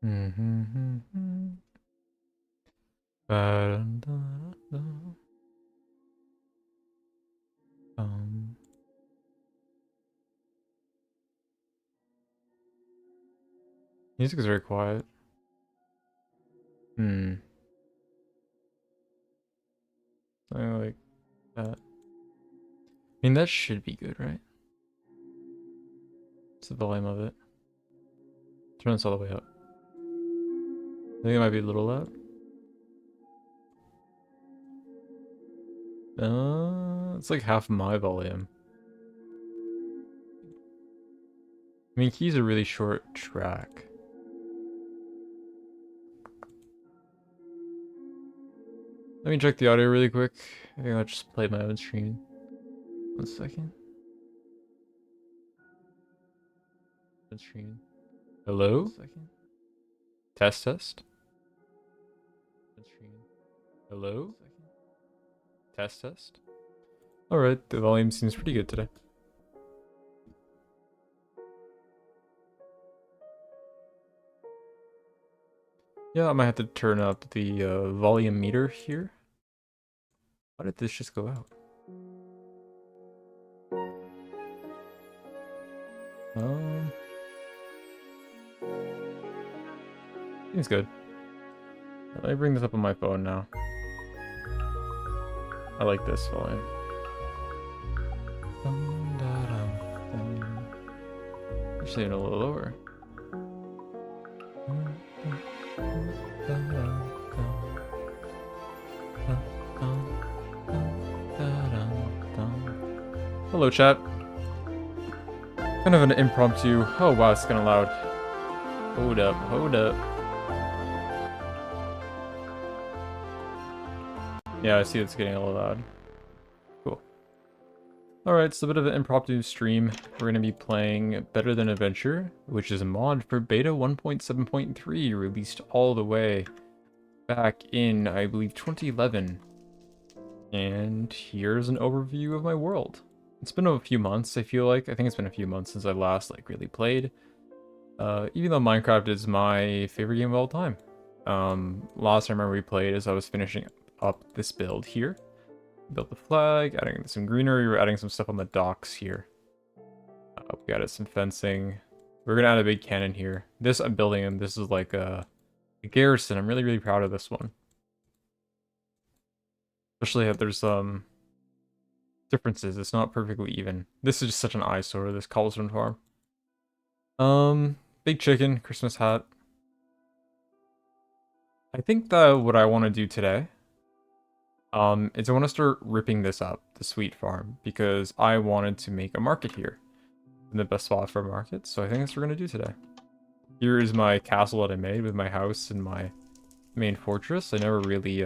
Music is very quiet. Something like that. I mean, that should be good, right? It's the volume of it. Turn this all the way up. I think it might be a little loud. It's like half my volume. I mean, Key's a really short track. Let me check the audio really quick. I think I'll just play my own stream. 1 second. Stream. Hello? 1 second. Test test. Stream. Hello? 1 second. Test test. Alright, the volume seems pretty good today. Yeah, I might have to turn up the volume meter here. Why did this just go out? Seems good. Let me bring this up on my phone now. I like this volume. Actually, a little lower. Hello, chat. Kind of an impromptu. Oh wow, it's kind of loud. Hold up, hold up. Yeah, I see it's getting a little loud. Cool. Alright, so a bit of an impromptu stream. We're going to be playing Better Than Adventure, which is a mod for beta 1.7.3, released all the way back in, I believe, 2011. And here's an overview of my world. It's been a few months, I feel like. I think it's been a few months since I last, really played. Even though Minecraft is my favorite game of all time. Last time I remember we played as I was finishing up this build here. Built the flag, adding some greenery, we're adding some stuff on the docks here. We added some fencing. We're gonna add a big cannon here. This I'm building, and this is like a garrison. I'm really, really proud of this one. Especially if there's some differences. It's not perfectly even. This is just such an eyesore, this cobblestone farm. Big chicken, Christmas hat. I think that what I want to do today is I want to start ripping this up, the sweet farm, because I wanted to make a market here. In the best spot for a market, so I think that's what we're going to do today. Here is my castle that I made with my house and my main fortress. I never really,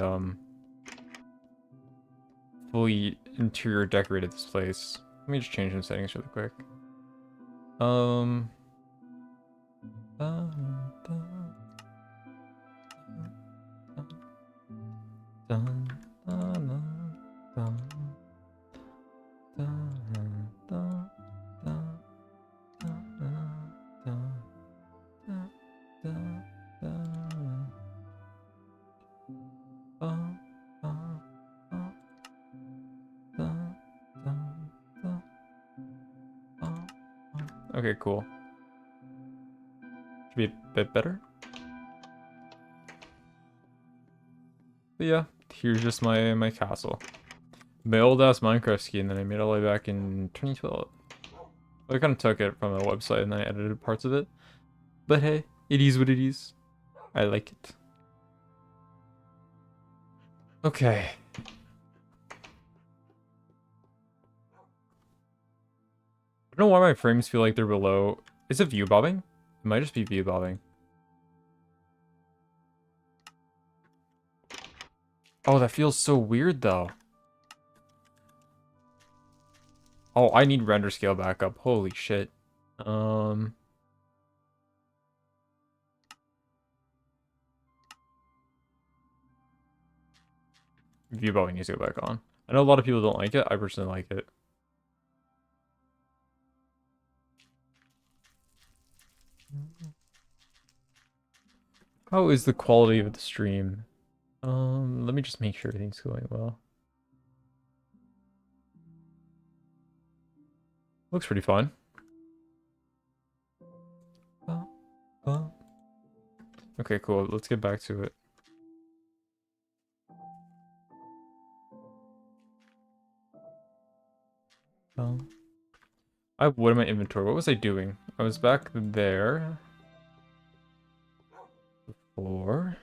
fully interior decorated this place. Let me just change some settings really quick. Okay, cool. Should be a bit better. But yeah, here's just my castle. My old ass Minecraft skin that I made all the way back in 2012. I kind of took it from a website and then I edited parts of it. But hey, it is what it is. I like it. Okay. I don't know why my frames feel like they're below. Is it view bobbing? It might just be view bobbing. Oh, that feels so weird though. Oh, I need render scale back up. Holy shit. View bobbing needs to go back on. I know a lot of people don't like it. I personally like it. How is the quality of the stream? Let me just make sure everything's going well. Looks pretty fine. Okay, cool. Let's get back to it. I have wood in my inventory. What was I doing? I was back there. Before.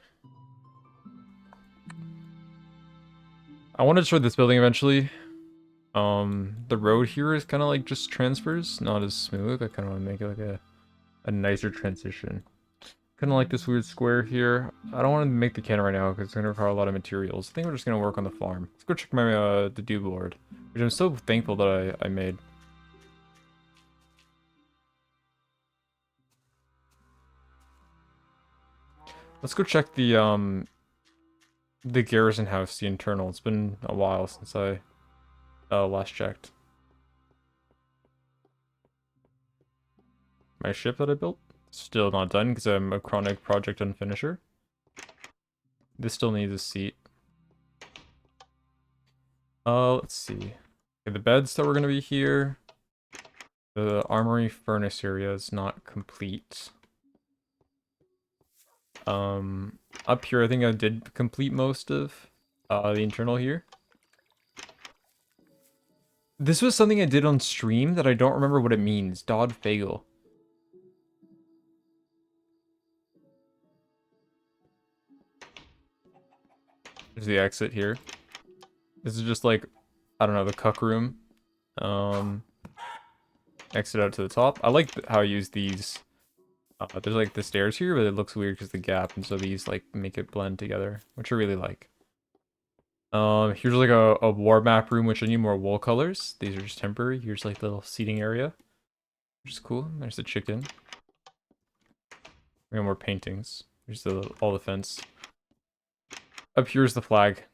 I want to destroy this building eventually. The road here is kind of like just transfers, not as smooth. I kind of want to make it like a nicer transition. Kind of like this weird square here. I don't want to make the cannon right now because it's going to require a lot of materials. I think we're just going to work on the farm. Let's go check my the dew board, which I'm so thankful that I made. Let's go check the garrison house, the internal. It's been a while since I last checked. My ship that I built? Still not done because I'm a chronic project unfinisher. This still needs a seat. Let's see. Okay, the beds that were gonna be here. The armory furnace area is not complete. Up here I think I did complete most of the internal here. This was something I did on stream that I don't remember what it means. Dodd Fagel. There's the exit here. This is just like, I don't know, the cuck room. Exit out to the top. I like how I use these. There's like the stairs here, but it looks weird because the gap, and so these like make it blend together, which I really like. Here's like a war map room, which I need more wool colors. These are just temporary. Here's like the little seating area, which is cool. There's the chicken. We got more paintings. Here's all the fence. Up here's the flag.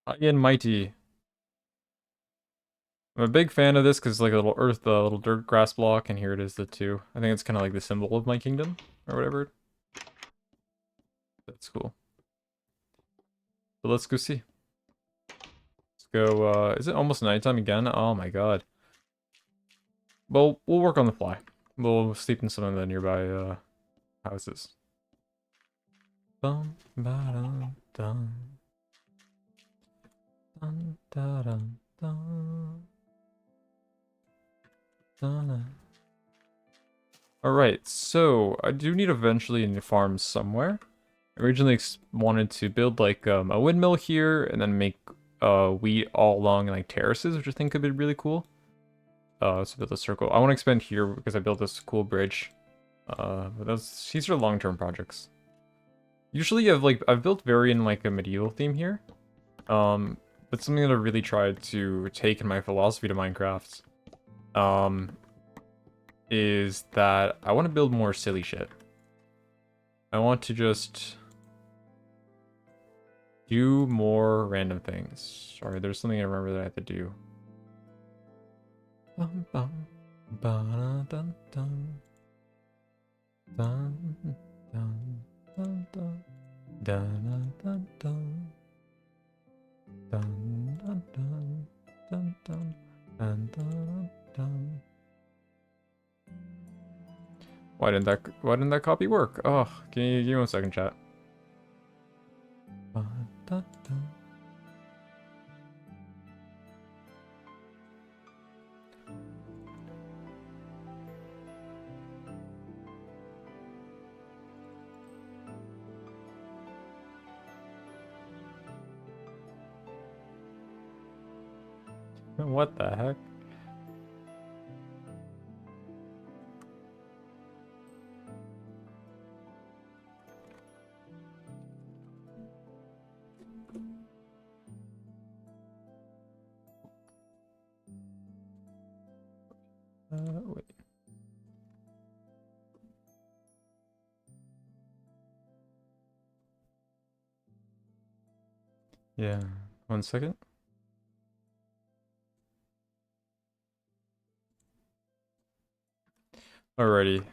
High and mighty. I'm a big fan of this because it's like a little earth, the little dirt grass block, and here it is, the two. I think it's kind of like the symbol of my kingdom, or whatever. That's cool. But let's go see. Let's go, is it almost nighttime again? Oh my god. Well, we'll work on the fly. We'll sleep in some of the nearby, houses. Bum, ba, dum, dum. Dun, da, dun, dun. Alright, so I do need eventually a farm somewhere. I originally wanted to build like a windmill here and then make wheat all along like terraces, which I think could be really cool. So build a circle. I want to expand here because I built this cool bridge. But these are long-term projects. Usually I've built very in like a medieval theme here. But something that I really tried to take in my philosophy to Minecraft is that I want to build more silly shit. I want to just do more random things. Sorry, there's something I remember that I have to do. Bum, bum, ba, dun, dun. Dun, dun, dun, dun. Dun, dun, dun. Dun, dun, dun. Dun, dun, dun, dun, dun. Why didn't that copy work? Oh, give me 1 second, chat. Dun, dun, dun. What the heck? Wait. Yeah, 1 second. Alrighty.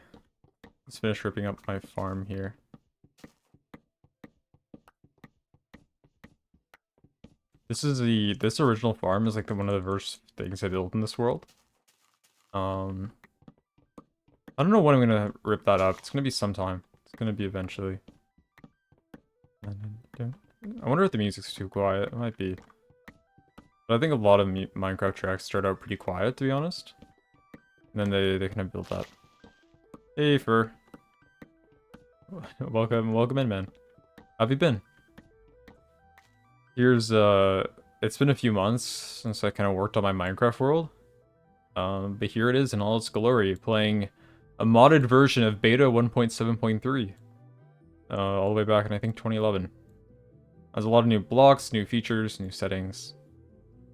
Let's finish ripping up my farm here. This original farm is like one of the first things I built in this world. I don't know when I'm gonna rip that up. It's gonna be sometime. It's gonna be eventually. I wonder if the music's too quiet. It might be. But I think a lot of Minecraft tracks start out pretty quiet, to be honest. And then they kind of build up. Hey, Fur. Welcome in, man. How have you been? Here's, it's been a few months since I kind of worked on my Minecraft world. But here it is in all its glory, playing a modded version of beta 1.7.3. All the way back in, I think, 2011. There's a lot of new blocks, new features, new settings.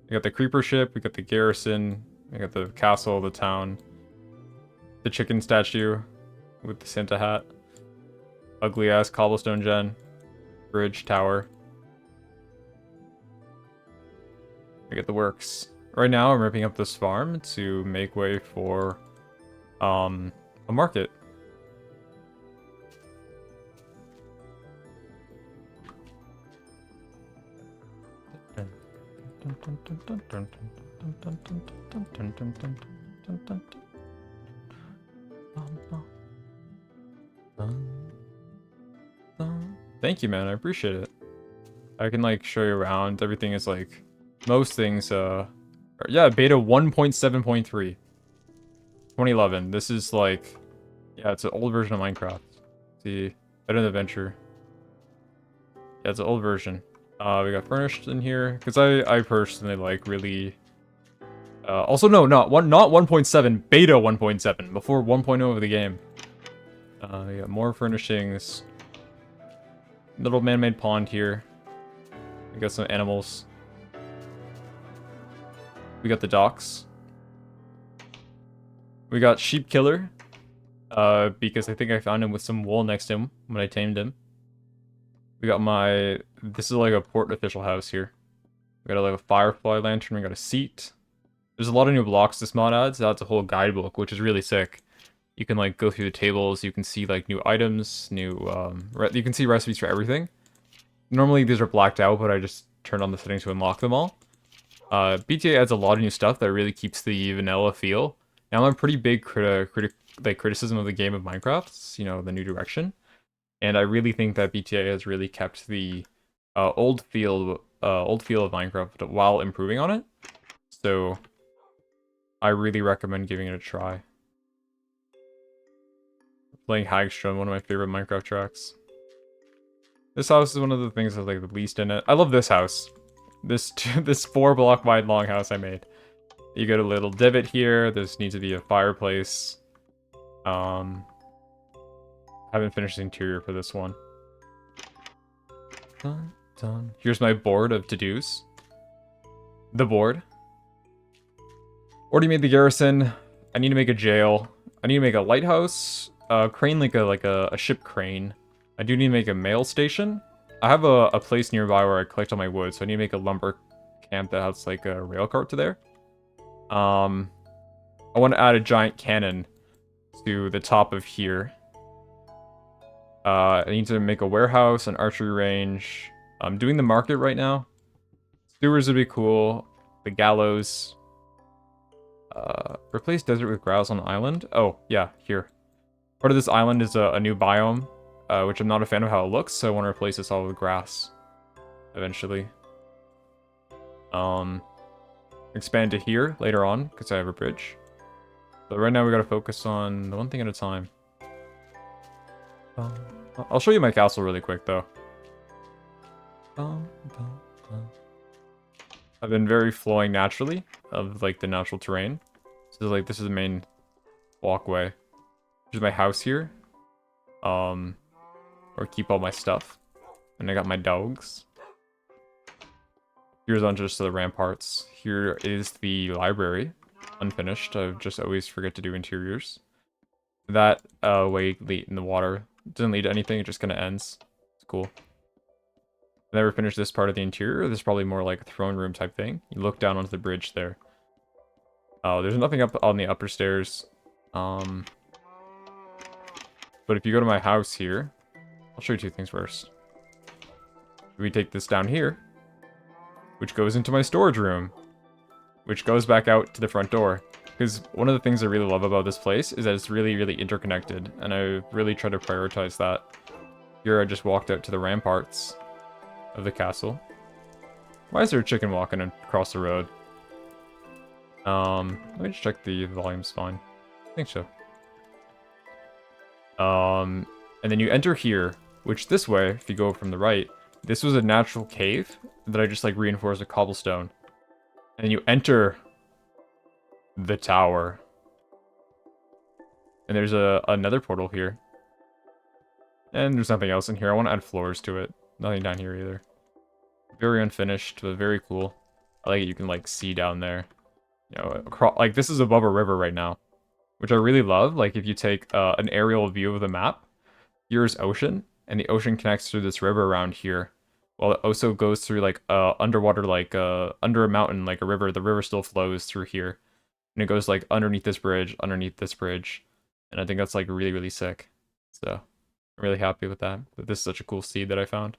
We got the creeper ship, we got the garrison, we got the castle, the town, the chicken statue with the Santa hat, ugly ass cobblestone gen, bridge, tower. We get the works. Right now I'm ripping up this farm to make way for a market. Thank you, man. I appreciate it. I can like show you around. Everything is like most things. Yeah, beta 1.7.3, 2011. This is like, yeah, it's an old version of Minecraft. See, better than Adventure. Yeah, it's an old version. We got furnished in here because I personally like really. Also, no, not 1.7, beta 1.7 before 1.0 of the game. We got more furnishings. Little man-made pond here. We got some animals. We got the docks. We got sheep killer. Because I think I found him with some wool next to him when I tamed him. We got my... This is like a port official house here. We got like a firefly lantern. We got a seat. There's a lot of new blocks this mod adds. That's a whole guidebook, which is really sick. You can like go through the tables. You can see like new items, new... you can see recipes for everything. Normally these are blacked out, but I just turned on the settings to unlock them all. BTA adds a lot of new stuff that really keeps the vanilla feel. Now I'm a pretty big criticism of the game of Minecraft, you know, the new direction. And I really think that BTA has really kept the old feel of Minecraft while improving on it. So I really recommend giving it a try. Playing Hagstrom, one of my favorite Minecraft tracks. This house is one of the things that's like the least in it. I love this house. This 4-block wide long house I made. You got a little divot here. This needs to be a fireplace. Haven't finished the interior for this one. Dun, dun. Here's my board of to-dos. The board. Already made the garrison. I need to make a jail. I need to make a lighthouse. Crane like a ship crane. I do need to make a mail station. I have a place nearby where I collect all my wood, so I need to make a lumber camp that has like a rail cart to there. I want to add a giant cannon to the top of here. I need to make a warehouse, an archery range. I'm doing the market right now. Sewers would be cool. The gallows. Replace desert with grass on island. Oh, yeah, here. Part of this island is a new biome, which I'm not a fan of how it looks, so I want to replace this all with grass. Eventually. Expand to here later on, because I have a bridge. But right now we gotta focus on the one thing at a time. I'll show you my castle really quick, though. I've been very flowing naturally of like the natural terrain. So like this is the main walkway. Here's my house here. Or keep all my stuff. And I got my dogs. Here's on just the ramparts. Here is the library. Unfinished. I just always forget to do interiors. That way late in the water. Doesn't lead to anything, it just kind of ends. It's cool. Never finished this part of the interior. This is probably more like a throne room type thing. You look down onto the bridge there. Oh, there's nothing up on the upper stairs. But if you go to my house here, I'll show you two things first. We take this down here, which goes into my storage room, which goes back out to the front door. Because one of the things I really love about this place is that it's really, really interconnected, and I really try to prioritize that. Here I just walked out to the ramparts of the castle. Why is there a chicken walking across the road? Let me just check the volume's fine. I think so. And then you enter here, which this way, if you go from the right, this was a natural cave that I just like reinforced with cobblestone. And then you enter the tower. And there's another portal here. And there's nothing else in here. I want to add floors to it. Nothing down here either. Very unfinished, but very cool. I like it. You can like see down there. You know, across, like this is above a river right now, which I really love. Like if you take an aerial view of the map, here's ocean, and the ocean connects through this river around here. Well, it also goes through like underwater, like under a mountain, like a river. The river still flows through here, and it goes like underneath this bridge, and I think that's like really, really sick. So I'm really happy with that. But this is such a cool seed that I found.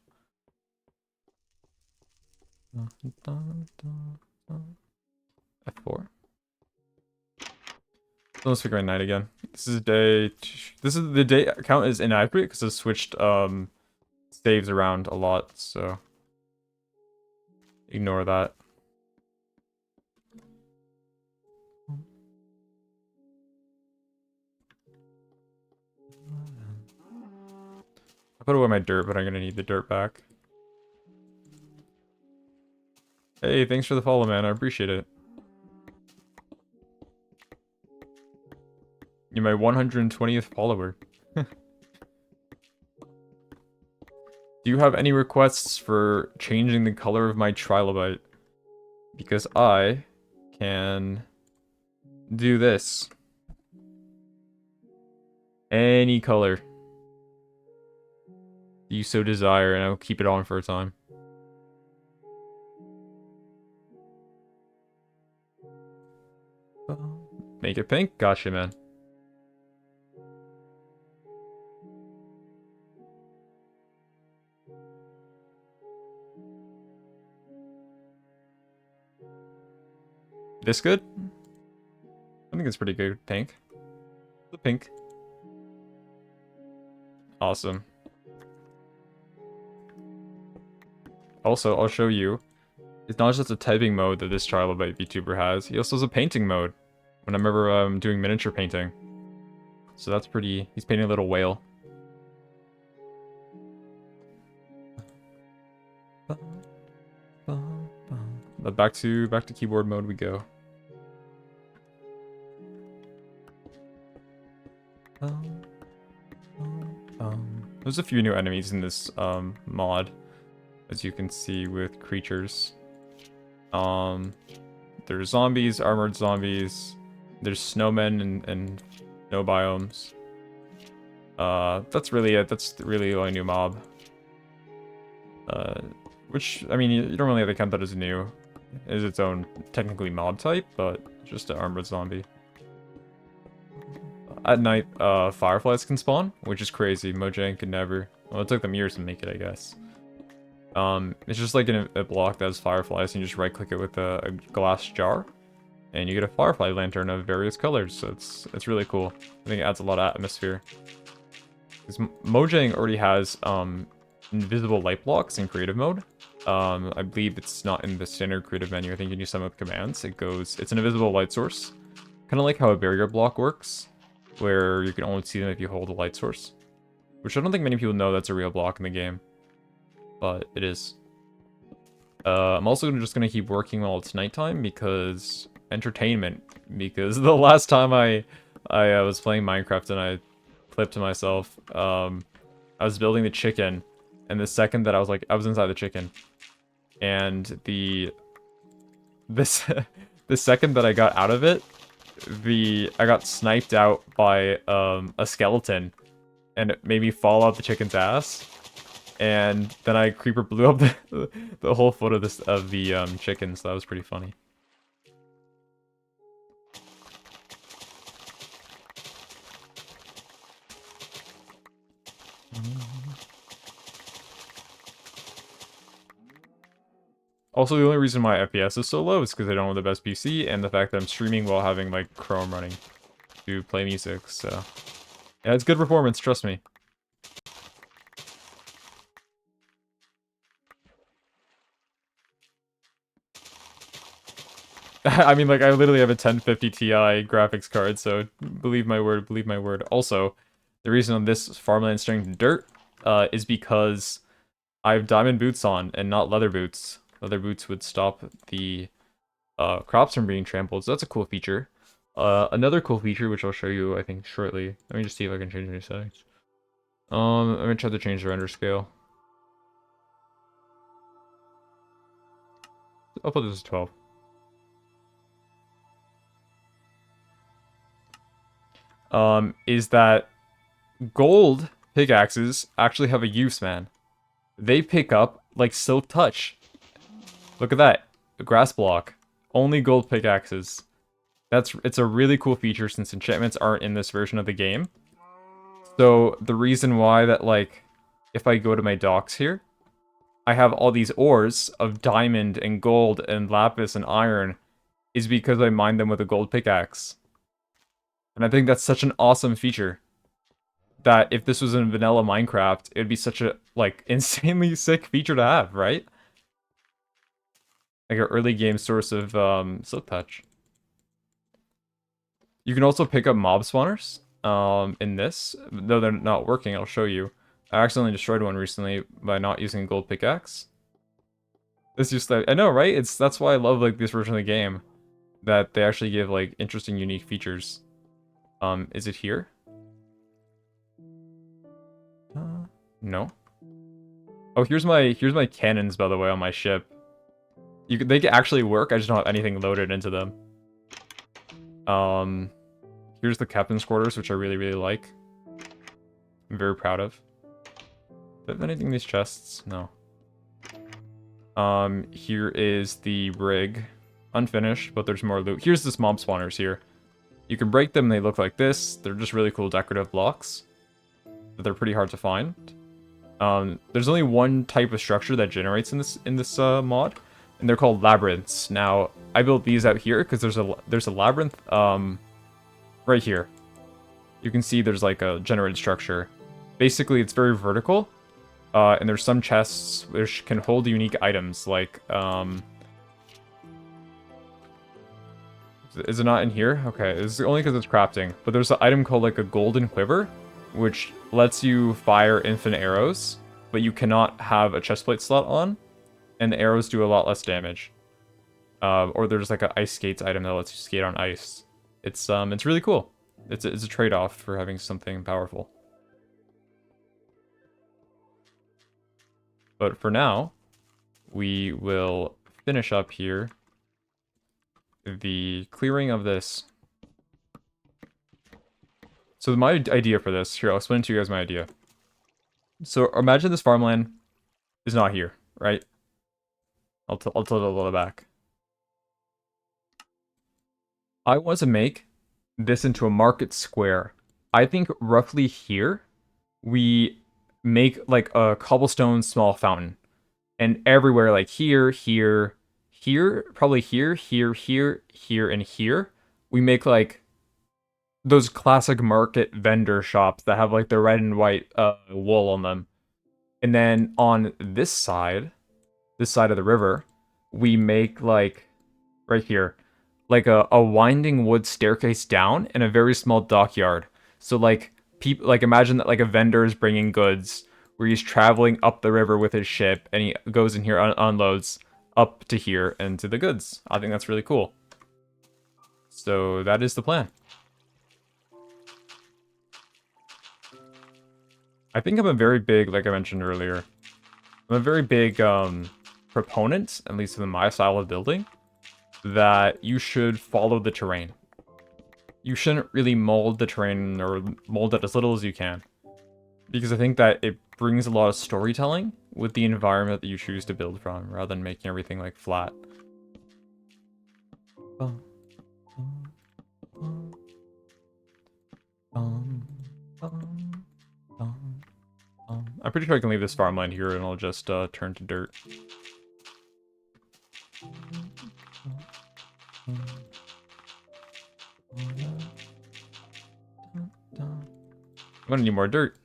F4. So let's figure out night again. This is day. This is the day count is inaccurate because I've switched saves around a lot, so ignore that. I put away my dirt, but I'm gonna need the dirt back. Hey, thanks for the follow, man. I appreciate it. You're my 120th follower. Do you have any requests for changing the color of my Trilobite? Because I can do this. Any color you so desire, and I'll keep it on for a time. Make it pink? Gotcha, man. This good? I think it's pretty good. Pink. The pink. Awesome. Also, I'll show you. It's not just a typing mode that this Trilobite VTuber has. He also has a painting mode. Whenever I'm doing miniature painting. So that's pretty... He's painting a little whale. But back to keyboard mode we go. There's a few new enemies in this mod, as you can see with creatures. There's zombies, armored zombies. There's snowmen and snow biomes. That's really it. That's really the only new mob. Which, I mean, you don't really have to count that as new. It is its own, technically, mob type, but just an armored zombie. At night, fireflies can spawn, which is crazy. Mojang could never. Well, it took them years to make it, I guess. It's just like a block that has fireflies, and you just right-click it with a glass jar, and you get a firefly lantern of various colors, so it's really cool. I think it adds a lot of atmosphere. Because Mojang already has invisible light blocks in creative mode. I believe it's not in the standard creative menu. I think you can use some of the commands. It's an invisible light source. Kind of like how a barrier block works, where you can only see them if you hold a light source. Which I don't think many people know that's a real block in the game. But it is. I'm also just going to keep working while it's nighttime because entertainment. Because the last time I was playing Minecraft and I clipped to myself, I was building the chicken, and the second that I was inside the chicken, and the second that I got out of it, I got sniped out by a skeleton, and it made me fall out the chicken's ass. And then I creeper blew up the whole foot of the chicken, so that was pretty funny. Also, the only reason my FPS is so low is because I don't have the best PC, and the fact that I'm streaming while having, like, Chrome running to play music, so... Yeah, it's good performance, trust me. I mean, like, I literally have a 1050 Ti graphics card, so believe my word, believe my word. Also, the reason on this farmland strength dirt is because I have diamond boots on and not leather boots. Leather boots would stop the crops from being trampled, so that's a cool feature. Another cool feature, which I'll show you, I think, shortly. Let me just see if I can change any settings. I'm gonna try to change the render scale. I'll put this as 12. Is that gold pickaxes actually have a use, man. They pick up like Silk Touch. Look at that. A grass block. Only gold pickaxes. It's a really cool feature since enchantments aren't in this version of the game. So the reason why that, like, if I go to my docks here, I have all these ores of diamond and gold and lapis and iron is because I mined them with a gold pickaxe. And I think that's such an awesome feature. That if this was in vanilla Minecraft, it'd be such a, like, insanely sick feature to have, right? Like an early game source of Silk Touch. You can also pick up mob spawners in this. Though they're not working, I'll show you. I accidentally destroyed one recently by not using a gold pickaxe. It's just that, I know, right? That's why I love, like, this version of the game. That they actually give, like, interesting, unique features. Is it here? No. Oh, here's my cannons, by the way, on my ship. They can actually work, I just don't have anything loaded into them. Here's the captain's quarters, which I really, really like. I'm very proud of. Do I have anything in these chests? No. Here is the rig. Unfinished, but there's more loot. Here's the mob spawners here. You can break them, they look like this. They're just really cool decorative blocks. But they're pretty hard to find. There's only one type of structure that generates in this mod, and they're called labyrinths. Now, I built these out here because there's a labyrinth right here. You can see there's like a generated structure. Basically, it's very vertical, and there's some chests which can hold unique items like is it not in here? Okay, it's only because it's crafting. But there's an item called like a golden quiver, which lets you fire infinite arrows, but you cannot have a chestplate slot on, and the arrows do a lot less damage. Or there's like an ice skates item that lets you skate on ice. It's really cool. It's a trade-off for having something powerful. But for now, we will finish up here the clearing of this. So my idea for this, here, I'll explain to you guys my idea. So imagine this farmland is not here, right? I'll tilt it a little back. I want to make this into a market square. I think roughly here, we make like a cobblestone small fountain. And everywhere, like here, here, here, probably here, here, here, here, and here, we make like those classic market vendor shops that have like the red and white wool on them. And then on this side of the river, we make like right here, like a winding wood staircase down and a very small dockyard. So like people, like imagine that like a vendor is bringing goods where he's traveling up the river with his ship and he goes in here, unloads up to here and to the goods. I think that's really cool. So that is the plan. I think I'm a very big, like I mentioned earlier, I'm a very big proponent, at least in my style of building, that you should follow the terrain. You shouldn't really mold the terrain or mold it as little as you can. Because I think that it brings a lot of storytelling with the environment that you choose to build from, rather than making everything like flat. I'm pretty sure I can leave this farmland here and I'll just turn to dirt. I'm gonna need more dirt.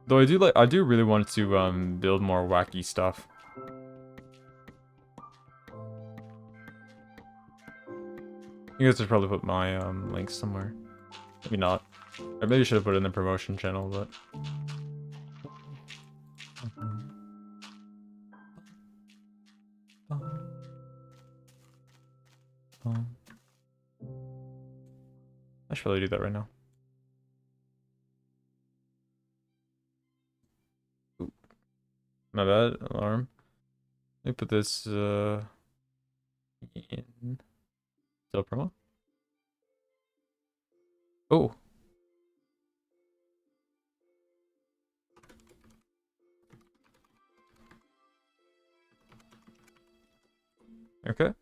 Though I do really want to build more wacky stuff. You guys should probably put my links somewhere. Maybe not. I maybe should have put it in the promotion channel, but I should probably do that right now. Ooh. My bad, alarm. Let me put this in still promo. Oh. Okay.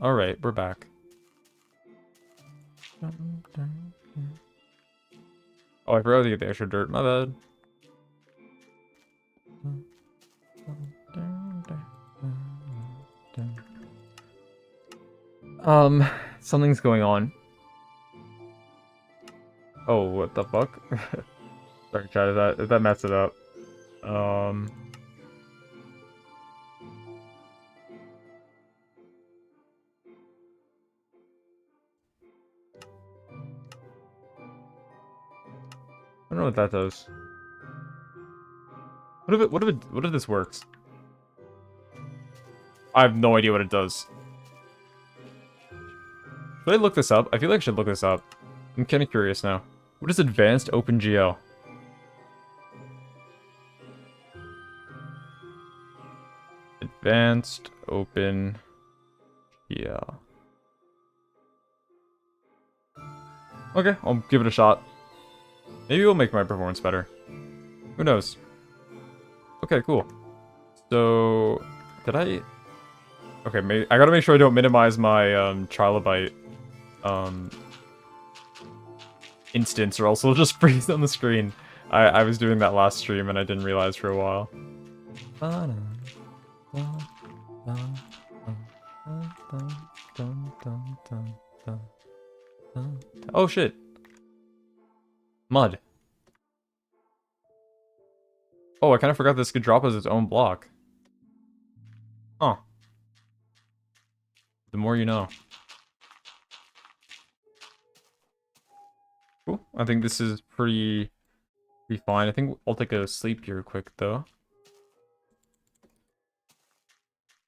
All right, we're back. Oh, I forgot to get the extra dirt. My bad. Something's going on. Oh, what the fuck? Sorry, chat, if that messed it up. I don't know what that does. What if this works? I have no idea what it does. Should I look this up? I feel like I should look this up. I'm kind of curious now. What is advanced OpenGL? Advanced OpenGL. Okay, I'll give it a shot. Maybe it'll make my performance better. Who knows? Okay, cool. So, did I... Okay, maybe I gotta make sure I don't minimize my Trilobite instance, or else it'll just freeze on the screen. I was doing that last stream and I didn't realize for a while. Oh shit. Mud. Oh, I kind of forgot this could drop as its own block. Huh. The more you know. Cool. I think this is pretty fine. I think I'll take a sleep here quick, though.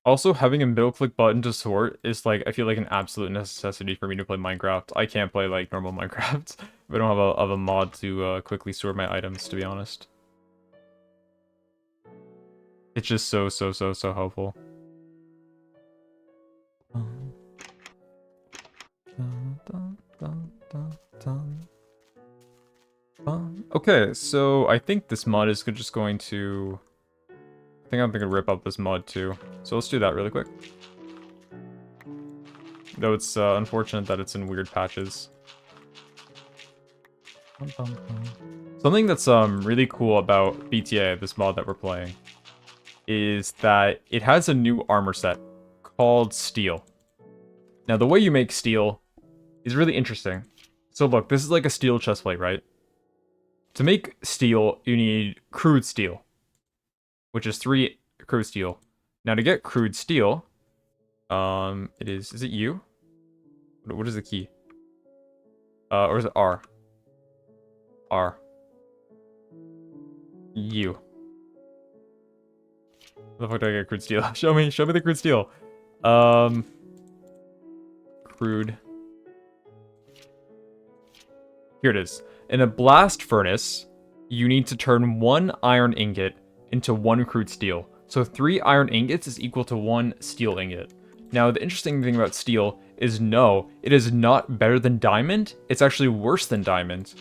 Also, having a middle click button to sort is, like, I feel like an absolute necessity for me to play Minecraft. I can't play, like, normal Minecraft if I don't have a mod to quickly sort my items, to be honest. It's just so helpful. Okay, so I think this mod is just going to... I think I'm gonna rip up this mod too. So let's do that really quick. Though it's unfortunate that it's in weird patches. Something that's really cool about BTA, this mod that we're playing, is that it has a new armor set called Steel. Now the way you make steel is really interesting. So look, this is like a steel chestplate, right? To make steel, you need crude steel, which is 3 crude steel. Now to get crude steel, is it U? What is the key? Or is it R? R. U. Where the fuck do I get crude steel? Show me the crude steel. Crude. Here it is. In a blast furnace, you need to turn 1 iron ingot into 1 crude steel. So 3 iron ingots is equal to 1 steel ingot. Now, the interesting thing about steel is no, it is not better than diamond. It's actually worse than diamond.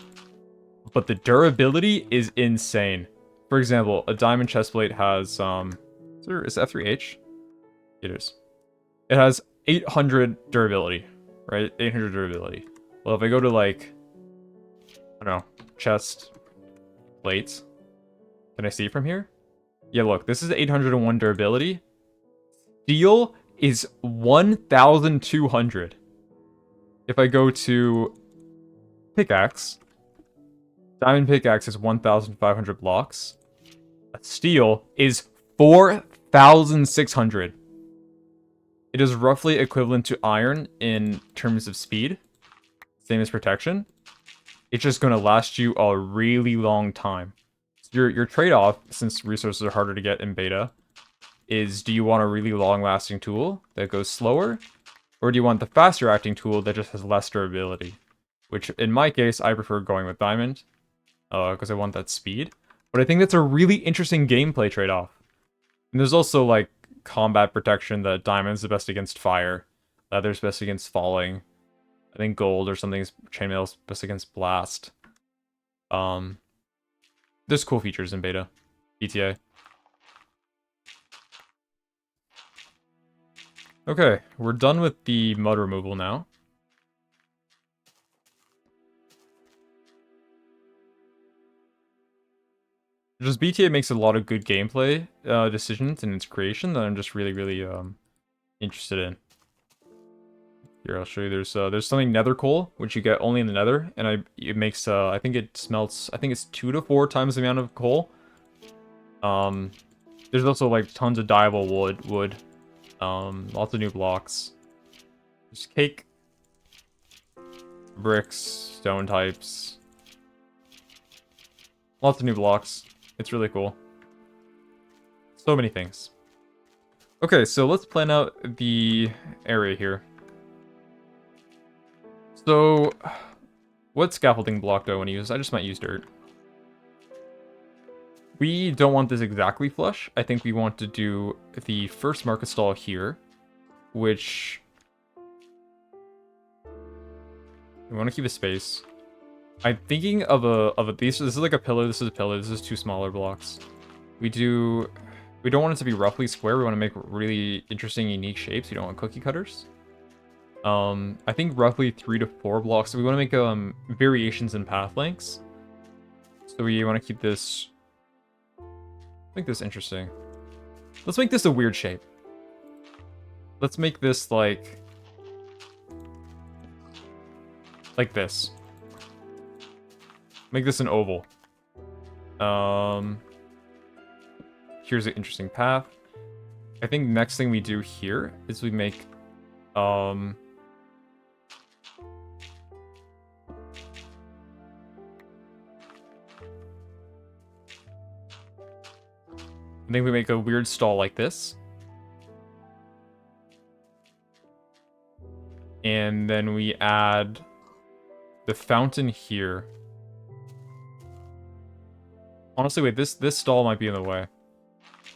But the durability is insane. For example, a diamond chestplate has, is it F3H? It is. It has 800 durability, right? 800 durability. Well, if I go to, like, I don't know, chest plates, can I see from here? Yeah, look, this is 801 durability. Steel is 1,200. If I go to pickaxe, diamond pickaxe is 1,500 blocks. A steel is 4,600. It is roughly equivalent to iron in terms of speed. Same as protection. It's just going to last you a really long time. Your trade-off, since resources are harder to get in beta, is do you want a really long-lasting tool that goes slower? Or do you want the faster-acting tool that just has less durability? Which, in my case, I prefer going with diamond. Because I want that speed. But I think that's a really interesting gameplay trade-off. And there's also, like, combat protection that diamond's the best against fire. Leather's best against falling. I think gold or something is chainmail's best against blast. There's cool features in beta. BTA. Okay, we're done with the mud removal now. Just BTA makes a lot of good gameplay decisions in its creation that I'm just really interested in. Here, I'll show you. There's something nether coal, which you get only in the nether, and it makes I think it smelts, I think it's 2 to 4 times the amount of coal. There's also like tons of dyeable wood, lots of new blocks. There's cake, bricks, stone types, lots of new blocks. It's really cool. So many things. Okay, so let's plan out the area here. So, what scaffolding block do I want to use? I just might use dirt. We don't want this exactly flush. I think we want to do the first market stall here, which... we want to keep a space. I'm thinking of this is like a pillar, this is a pillar, this is 2 smaller blocks. We don't want it to be roughly square, we want to make really interesting, unique shapes. We don't want cookie cutters. I think roughly 3 to 4 blocks. So we want to make variations in path lengths. So we want to keep this, make this interesting. Let's make this a weird shape. Let's make this like this. Make this an oval. Here's an interesting path. I think next thing we do here is we make I think we make a weird stall like this. And then we add the fountain here. Honestly, wait, this stall might be in the way.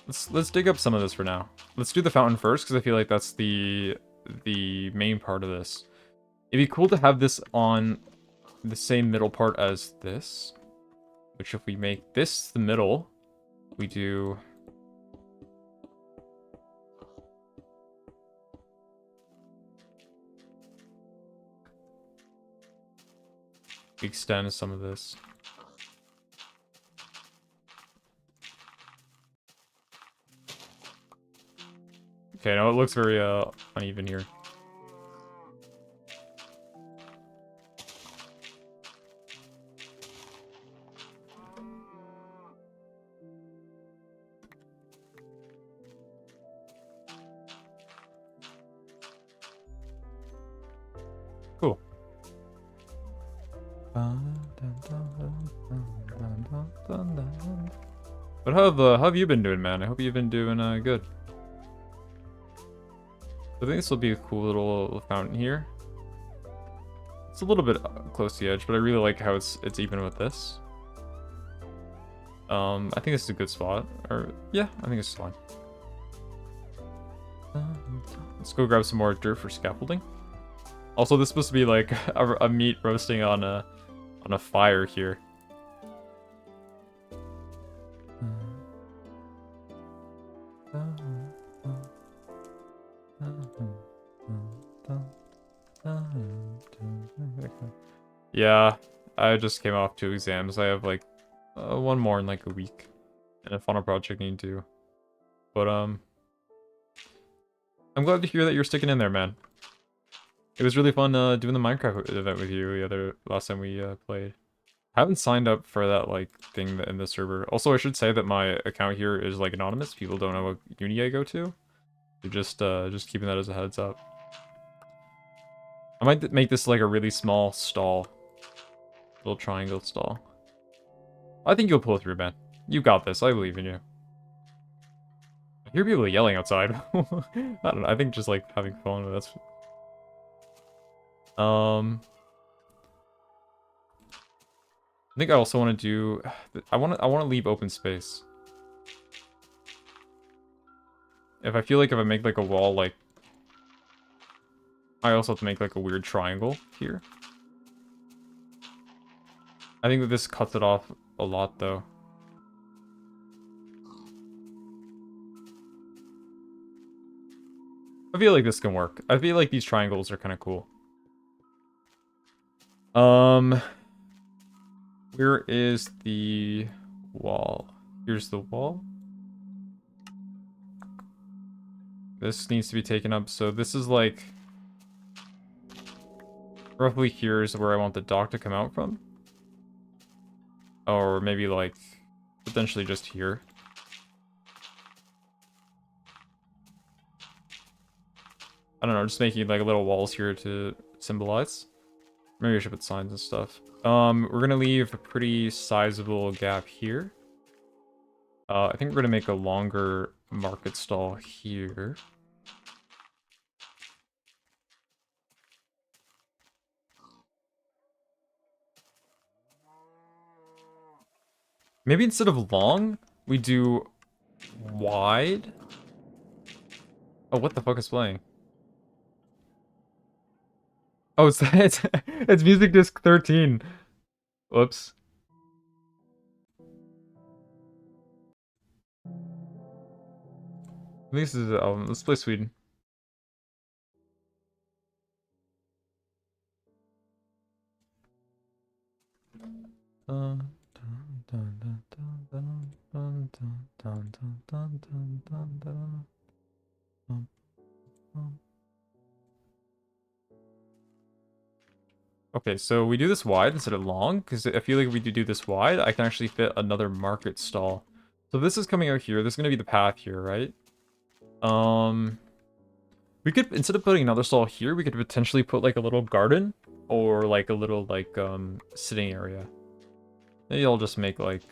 Let's dig up some of this for now. Let's do the fountain first, because I feel like that's the main part of this. It'd be cool to have this on the same middle part as this. Which if we make this the middle, we do... we extend some of this. Okay, now it looks very uneven here. Cool. But how have you been doing, man? I hope you've been doing good. I think this will be a cool little fountain here. It's a little bit close to the edge, but I really like how it's even with this. I think this is a good spot. Or yeah, I think it's fine. Let's go grab some more dirt for scaffolding. Also, this is supposed to be like a meat roasting on a fire here. Yeah, I just came off 2 exams. I have like one more in like a week, and a final project need to. But I'm glad to hear that you're sticking in there, man. It was really fun doing the Minecraft event with you last time we played. I haven't signed up for that like thing in the server. Also, I should say that my account here is like anonymous. People don't know what uni I go to. So just keeping that as a heads up. I might make this like a really small stall. Little triangle stall. I think you'll pull through, man. You got this. I believe in you. I hear people yelling outside. I don't know. I think just like having fun, but that's... I think I also want to do... I want to leave open space. If I feel like if I make like a wall, like... I also have to make like a weird triangle here. I think that this cuts it off a lot, though. I feel like this can work. I feel like these triangles are kind of cool. Where is the wall? Here's the wall. This needs to be taken up, so this is like... Roughly here is where I want the dock to come out from. Or maybe like, potentially just here. I don't know, just making like little walls here to symbolize. Maybe I should put signs and stuff. We're gonna leave a pretty sizable gap here. I think we're gonna make a longer market stall here. Maybe instead of long, we do wide. Oh, what the fuck is playing? Oh, it's music disc 13. Whoops. This is let's play Sweden. Okay, so we do this wide instead of long, because I feel like if we do this wide, I can actually fit another market stall. So this is coming out here. This is going to be the path here, right? We could, instead of putting another stall here, we could potentially put like a little garden or like a little like sitting area. Maybe I'll just make like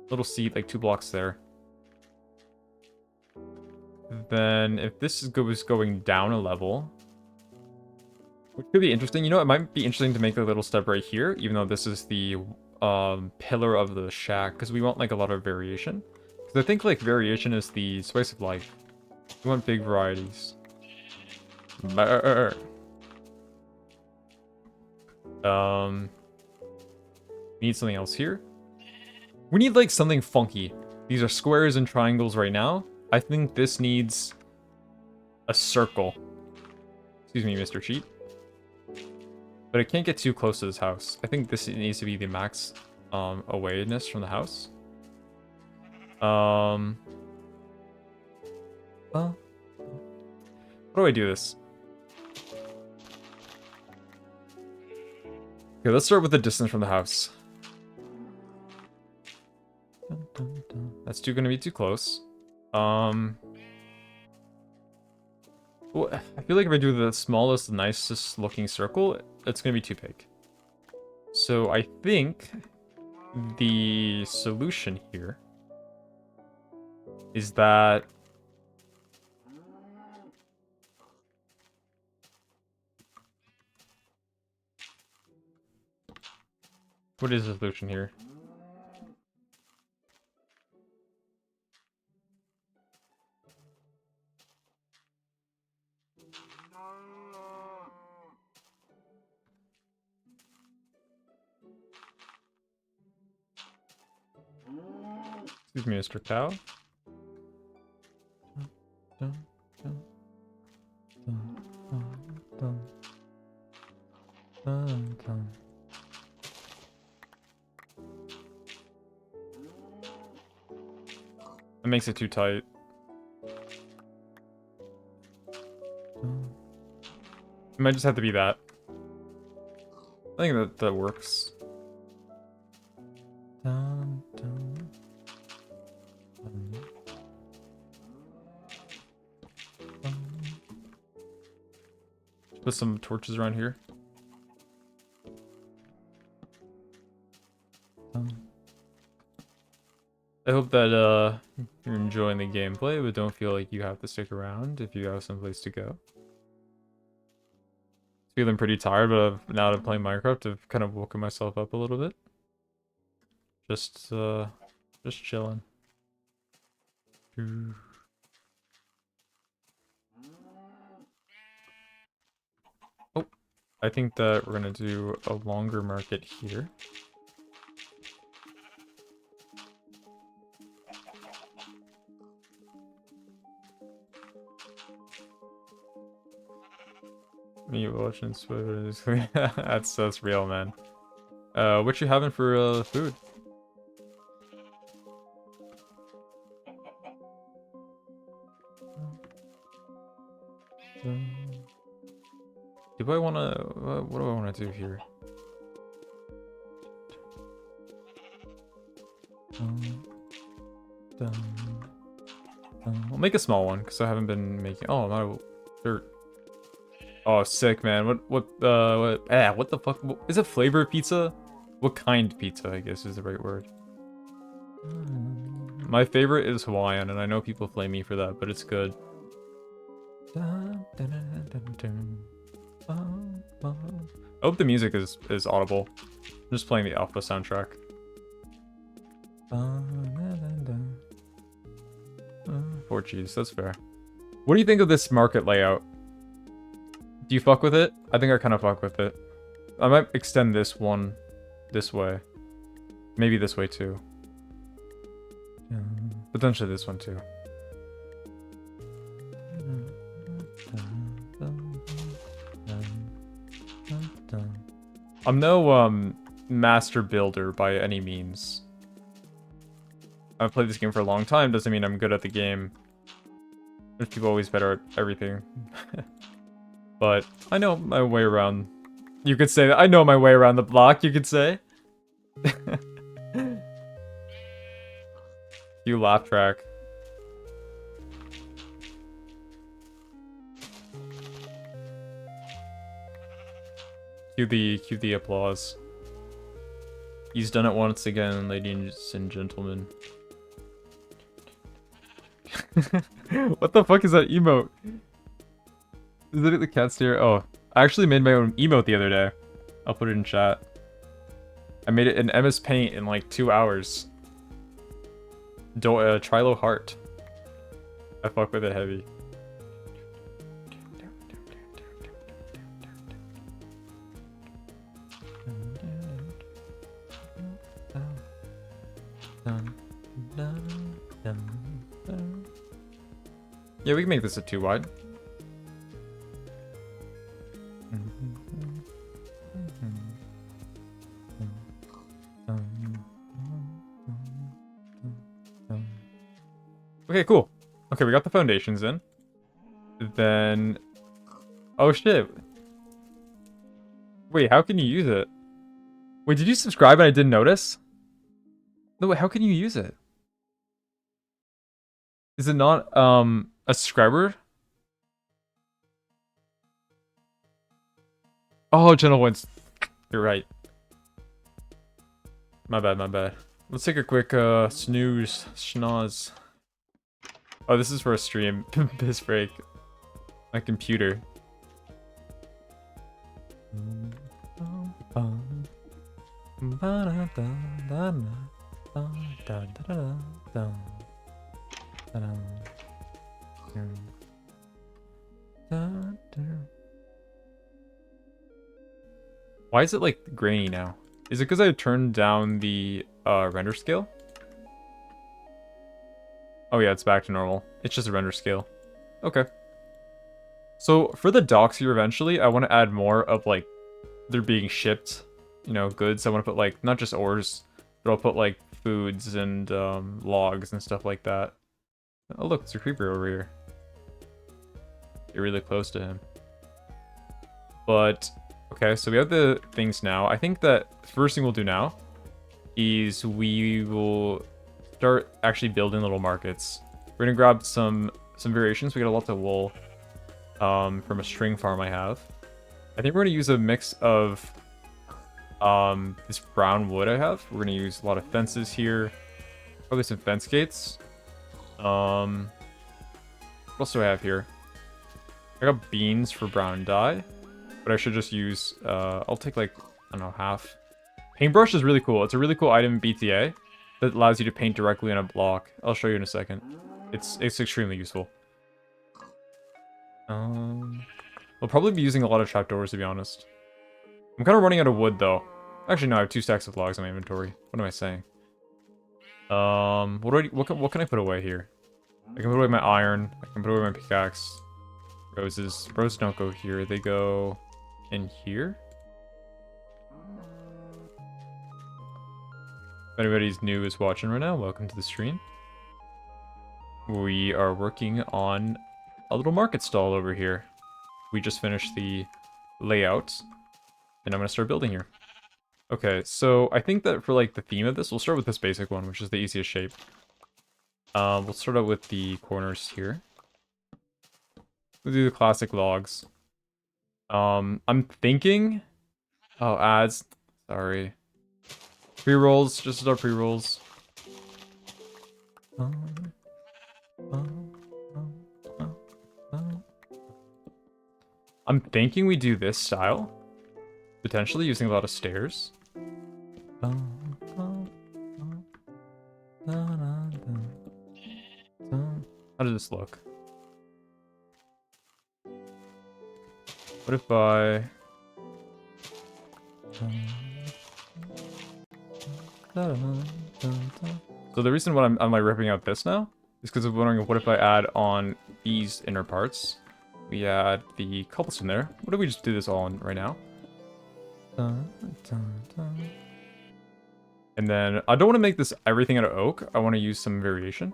little seat like 2 blocks there. Then if this goes going down a level, which could be interesting. You know, it might be interesting to make a little step right here, even though this is the pillar of the shack, because we want like a lot of variation. Because I think like variation is the spice of life. We want big varieties. We need something else here. We need like something funky. These are squares and triangles right now. I think this needs a circle. Excuse me, Mr. Cheat. But it can't get too close to this house. I think this needs to be the max awayness from the house. Well, how do I do this? Okay, let's start with the distance from the house. That's gonna be too close. Well, I feel like if I do the smallest, nicest looking circle, it's gonna be too big. So I think the solution here is that what is the solution here? Excuse me, Mr. Cow. It makes it too tight. It might just have to be that. I think that works. Put some torches around here. I hope that you're enjoying the gameplay, but don't feel like you have to stick around if you have someplace to go. Feeling pretty tired, but now that I'm playing Minecraft, I've kind of woken myself up a little bit. Just chilling. Oh, I think that we're gonna do a longer market here. Me watching Swift. That's real, man. What you having for food? Do I wanna what do I wanna do here? I'll make a small one because I haven't been making. Oh, I'm out of dirt. Oh, sick, man. What the fuck? Is it flavor pizza? What kind pizza, I guess, is the right word. My favorite is Hawaiian, and I know people flame me for that, but it's good. I hope the music is audible. I'm just playing the Alpha soundtrack. 4Gs, that's fair. What do you think of this market layout? Do you fuck with it? I think I kind of fuck with it. I might extend this one this way. Maybe this way too. Potentially this one too. I'm no master builder by any means. I've played this game for a long time, doesn't mean I'm good at the game. There's people always better at everything. But I know my way around. You could say that I know my way around the block, you could say. You laugh track. Cue the applause. He's done it once again, ladies and gentlemen. What the fuck is that emote? Is it the cat stare? Oh, I actually made my own emote the other day. I'll put it in chat. I made it in MS Paint in like 2 hours. Trilo heart. I fuck with it heavy. Yeah, we can make this a 2 wide. Okay, cool. Okay, we got the foundations in. Then... Oh shit. Wait, how can you use it? Wait, did you subscribe and I didn't notice? No, wait, how can you use it? Is it not, a subscriber? Oh, Gentle Ones. You're right. My bad, my bad. Let's take a quick, snooze. Schnoz. Oh, this is for a stream. Piss break. My computer. Why is it like grainy now? Is it because I turned down the render scale? Oh yeah, it's back to normal. It's just a render scale. Okay. So for the docks here eventually, I want to add more of like, they're being shipped, you know, goods. I want to put like, not just ores, but I'll put like foods and logs and stuff like that. Oh look, it's a creeper over here. Get really close to him. But, okay, so we have the things now. I think that the first thing we'll do now is we will start actually building little markets. We're gonna grab some variations. We got a lot of wool from a string farm I have. I think we're gonna use a mix of this brown wood I have. We're gonna use a lot of fences here. Probably some fence gates. What else do I have here? I got beans for brown dye. But I should just use, I'll take like, I don't know, half. Paintbrush is really cool. It's a really cool item in BTA that allows you to paint directly on a block. I'll show you in a second. It's extremely useful. We'll probably be using a lot of trapdoors, to be honest. I'm kind of running out of wood, though. Actually, no, I have 2 stacks of logs in my inventory. What am I saying? What can I put away here? I can put away my iron. I can put away my pickaxe. Roses. Roses don't go here. They go in here. If anybody's new is watching right now, welcome to the stream. We are working on a little market stall over here. We just finished the layout, and I'm gonna start building here. Okay, so I think that for like the theme of this, we'll start with this basic one, which is the easiest shape. We'll start out with the corners here. We'll do the classic logs. I'm thinking... Oh, ads. Sorry. Pre-rolls, just start pre-rolls. I'm thinking we do this style. Potentially using a lot of stairs. How does this look? What if I... So the reason why I'm like ripping out this now is because I'm wondering what if I add on these inner parts. We add the cobblestone there. What if we just do this all in right now? And then I don't want to make this everything out of oak. I want to use some variation.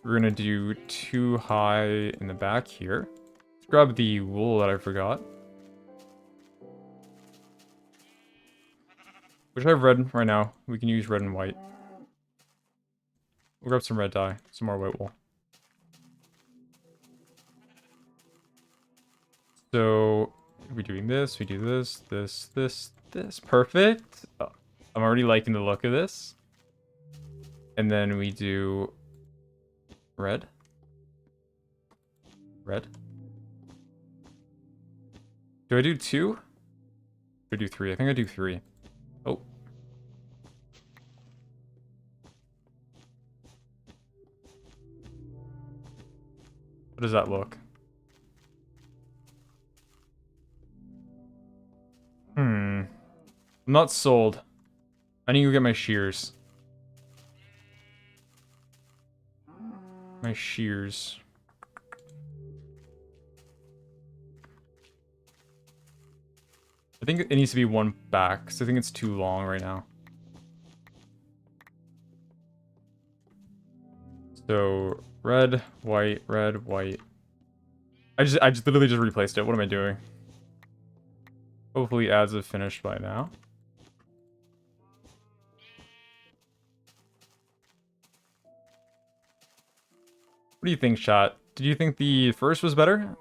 We're going to do 2 high in the back here. Let's grab the wool that I forgot. Which I have red right now. We can use red and white. We'll grab some red dye, some more white wool. So, we're doing this, we do this, this. Perfect. Oh, I'm already liking the look of this. And then we do red. Red. Do I do 2? Or do I do 3? I think I do 3. Oh. What does that look? I'm not sold. I need to go get my shears. My shears. I think it needs to be one back, because I think it's too long right now. So, red, white, red, white. I just literally just replaced it. What am I doing? Hopefully ads have finished by now. What do you think, chat? Did you think the first was better?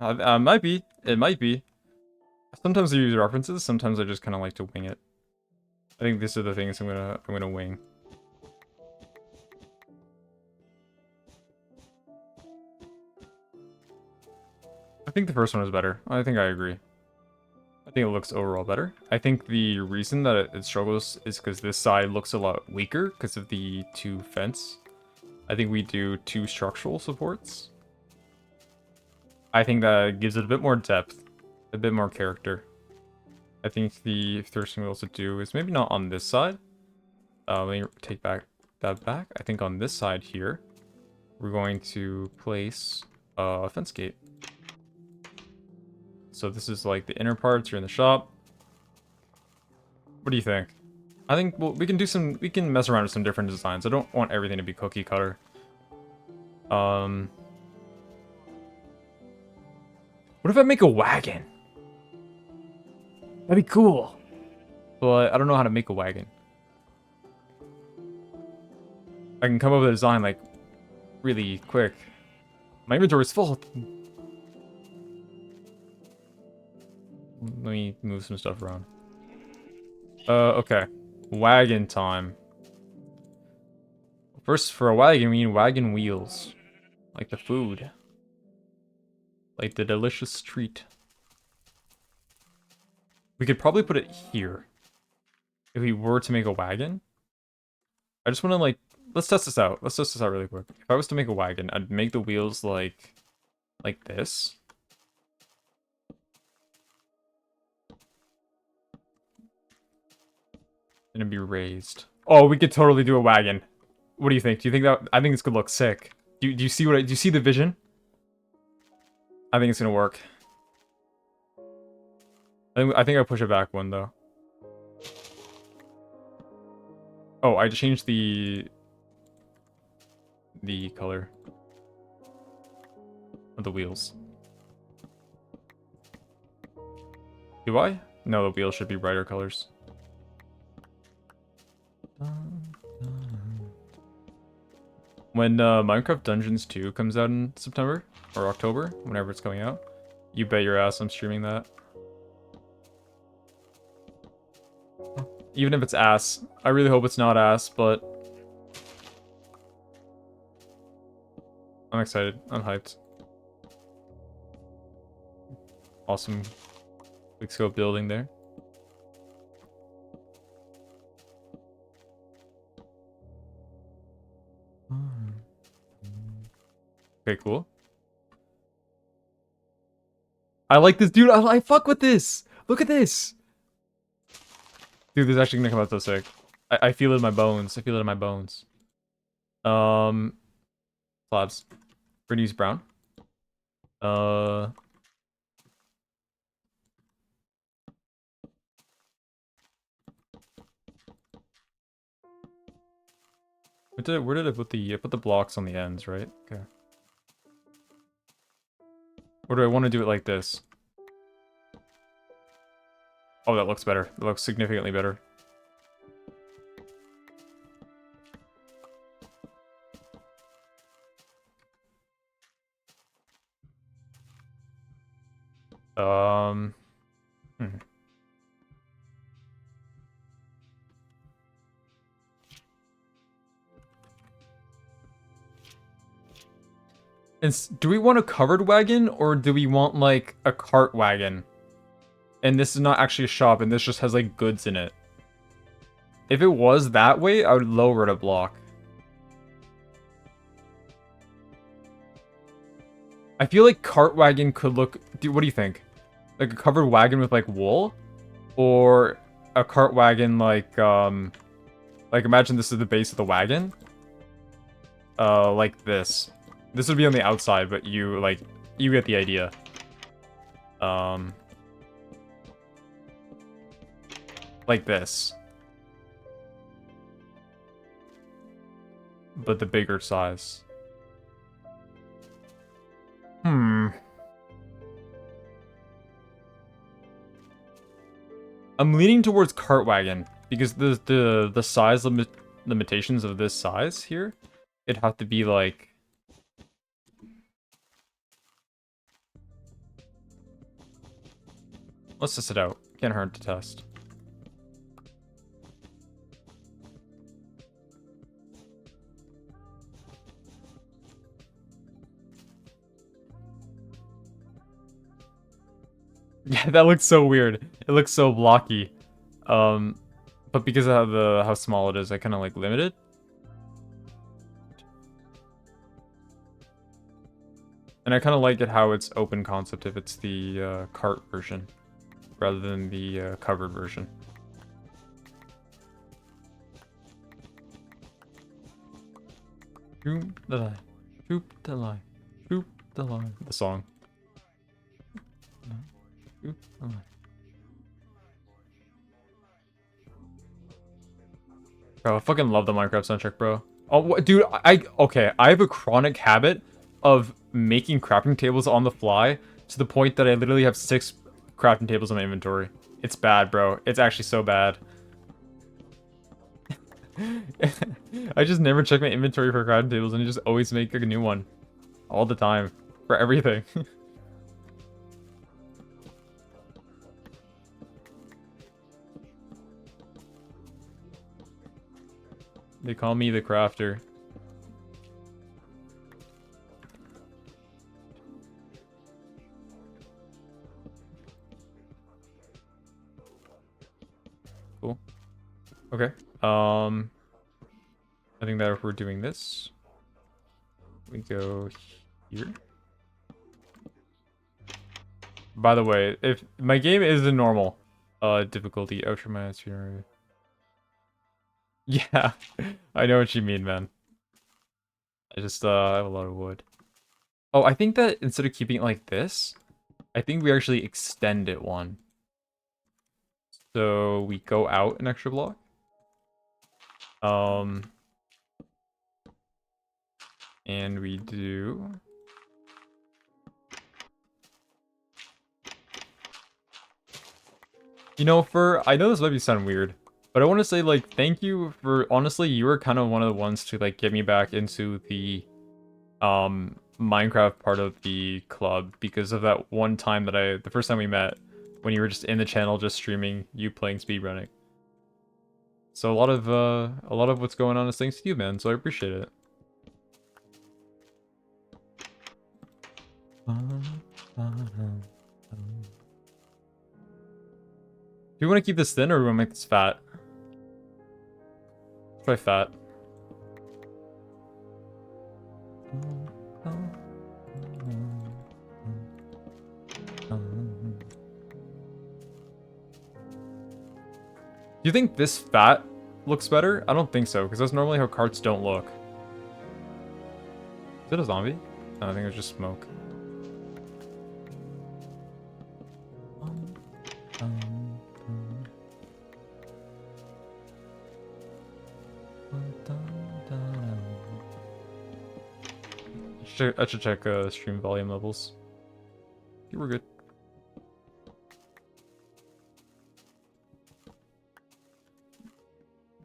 Might be. It might be. Sometimes I use references, sometimes I just kind of like to wing it. I think these are the things I'm gonna wing. I think the first one is better. I think I agree. I think it looks overall better. I think the reason that it struggles is because this side looks a lot weaker because of the 2 fence. I think we do 2 structural supports. I think that gives it a bit more depth, a bit more character. I think the first thing we also do is maybe not on this side. Let me take that back. I think on this side here, we're going to place a fence gate. So this is like the inner parts are in the shop. What do you think? I think we can mess around with some different designs. I don't want everything to be cookie cutter. What if I make a wagon? That'd be cool. But I don't know how to make a wagon. I can come up with a design like really quick. My inventory is full. Let me move some stuff around. Okay. Wagon time. First, for a wagon, we need wagon wheels. Like the food. Like the delicious treat. We could probably put it here. If we were to make a wagon. I just want to like... Let's test this out. Let's test this out really quick. If I was to make a wagon, I'd make the wheels like this. And it'd be raised. Oh, we could totally do a wagon. What do you think? Do you think that... I think this could look sick. Do you see what do you see the vision? I think it's gonna work. I think I push it back one though. Oh, I changed the color of the wheels. Do I? No, the wheels should be brighter colors. When Minecraft Dungeons 2 comes out in September or October, whenever it's coming out, you bet your ass I'm streaming that. Even if it's ass. I really hope it's not ass, but I'm excited. I'm hyped. Awesome quickscope building there. Okay, cool. I like this, dude. I fuck with this. Look at this. Dude, this is actually gonna come out so sick. I feel it in my bones. I feel it in my bones. Slabs. We're gonna use brown. Where did I put the... I put the blocks on the ends, right? Okay. Or do I want to do it like this? Oh, that looks better. That looks significantly better. Do we want a covered wagon, or do we want, like, a cart wagon? And this is not actually a shop, and this just has, like, goods in it. If it was that way, I would lower it a block. I feel like cart wagon could look... What do you think? Like a covered wagon with, like, wool? Or a cart wagon, like, imagine this is the base of the wagon. Like this. This would be on the outside, but you get the idea. Like this. But the bigger size. I'm leaning towards cart wagon because the size limitations of this size here, it'd have to be like... Let's test it out. Can't hurt to test. Yeah, that looks so weird. It looks so blocky. But because of how small it is, I kind of like limit it. And I kind of like it how it's open concept if it's the cart version rather than the covered version. Shoop the line. Shoop the line. The song. Shoop the line. Bro, I fucking love the Minecraft soundtrack, bro. Oh, what, dude, okay, I have a chronic habit of making crafting tables on the fly to the point that I literally have 6 crafting tables in my inventory. It's bad, bro. It's actually so bad. I just never check my inventory for crafting tables and I just always make a new one. All the time. For everything. They call me the crafter. Cool. Okay. I think that if we're doing this, we go here. By the way, if my game is in normal difficulty, ultra minus 300. Yeah, I know what you mean, man. I just I have a lot of wood. Oh, I think that instead of keeping it like this, I think we actually extend it one. So we go out an extra block. And we do. You know, I know this might be sound weird, but I want to say, like, thank you for, honestly, you were kind of one of the ones to, like, get me back into the, Minecraft part of the club because of that one time that the first time we met, when you were just in the channel just streaming you playing speedrunning. So a lot of what's going on is thanks to you, man, so I appreciate it. Do you want to keep this thin or do we want to make this fat? Try fat. Do you think this fat looks better? I don't think so, because that's normally how carts don't look. Is it a zombie? No, I think it's just smoke. I should check stream volume levels. You were good.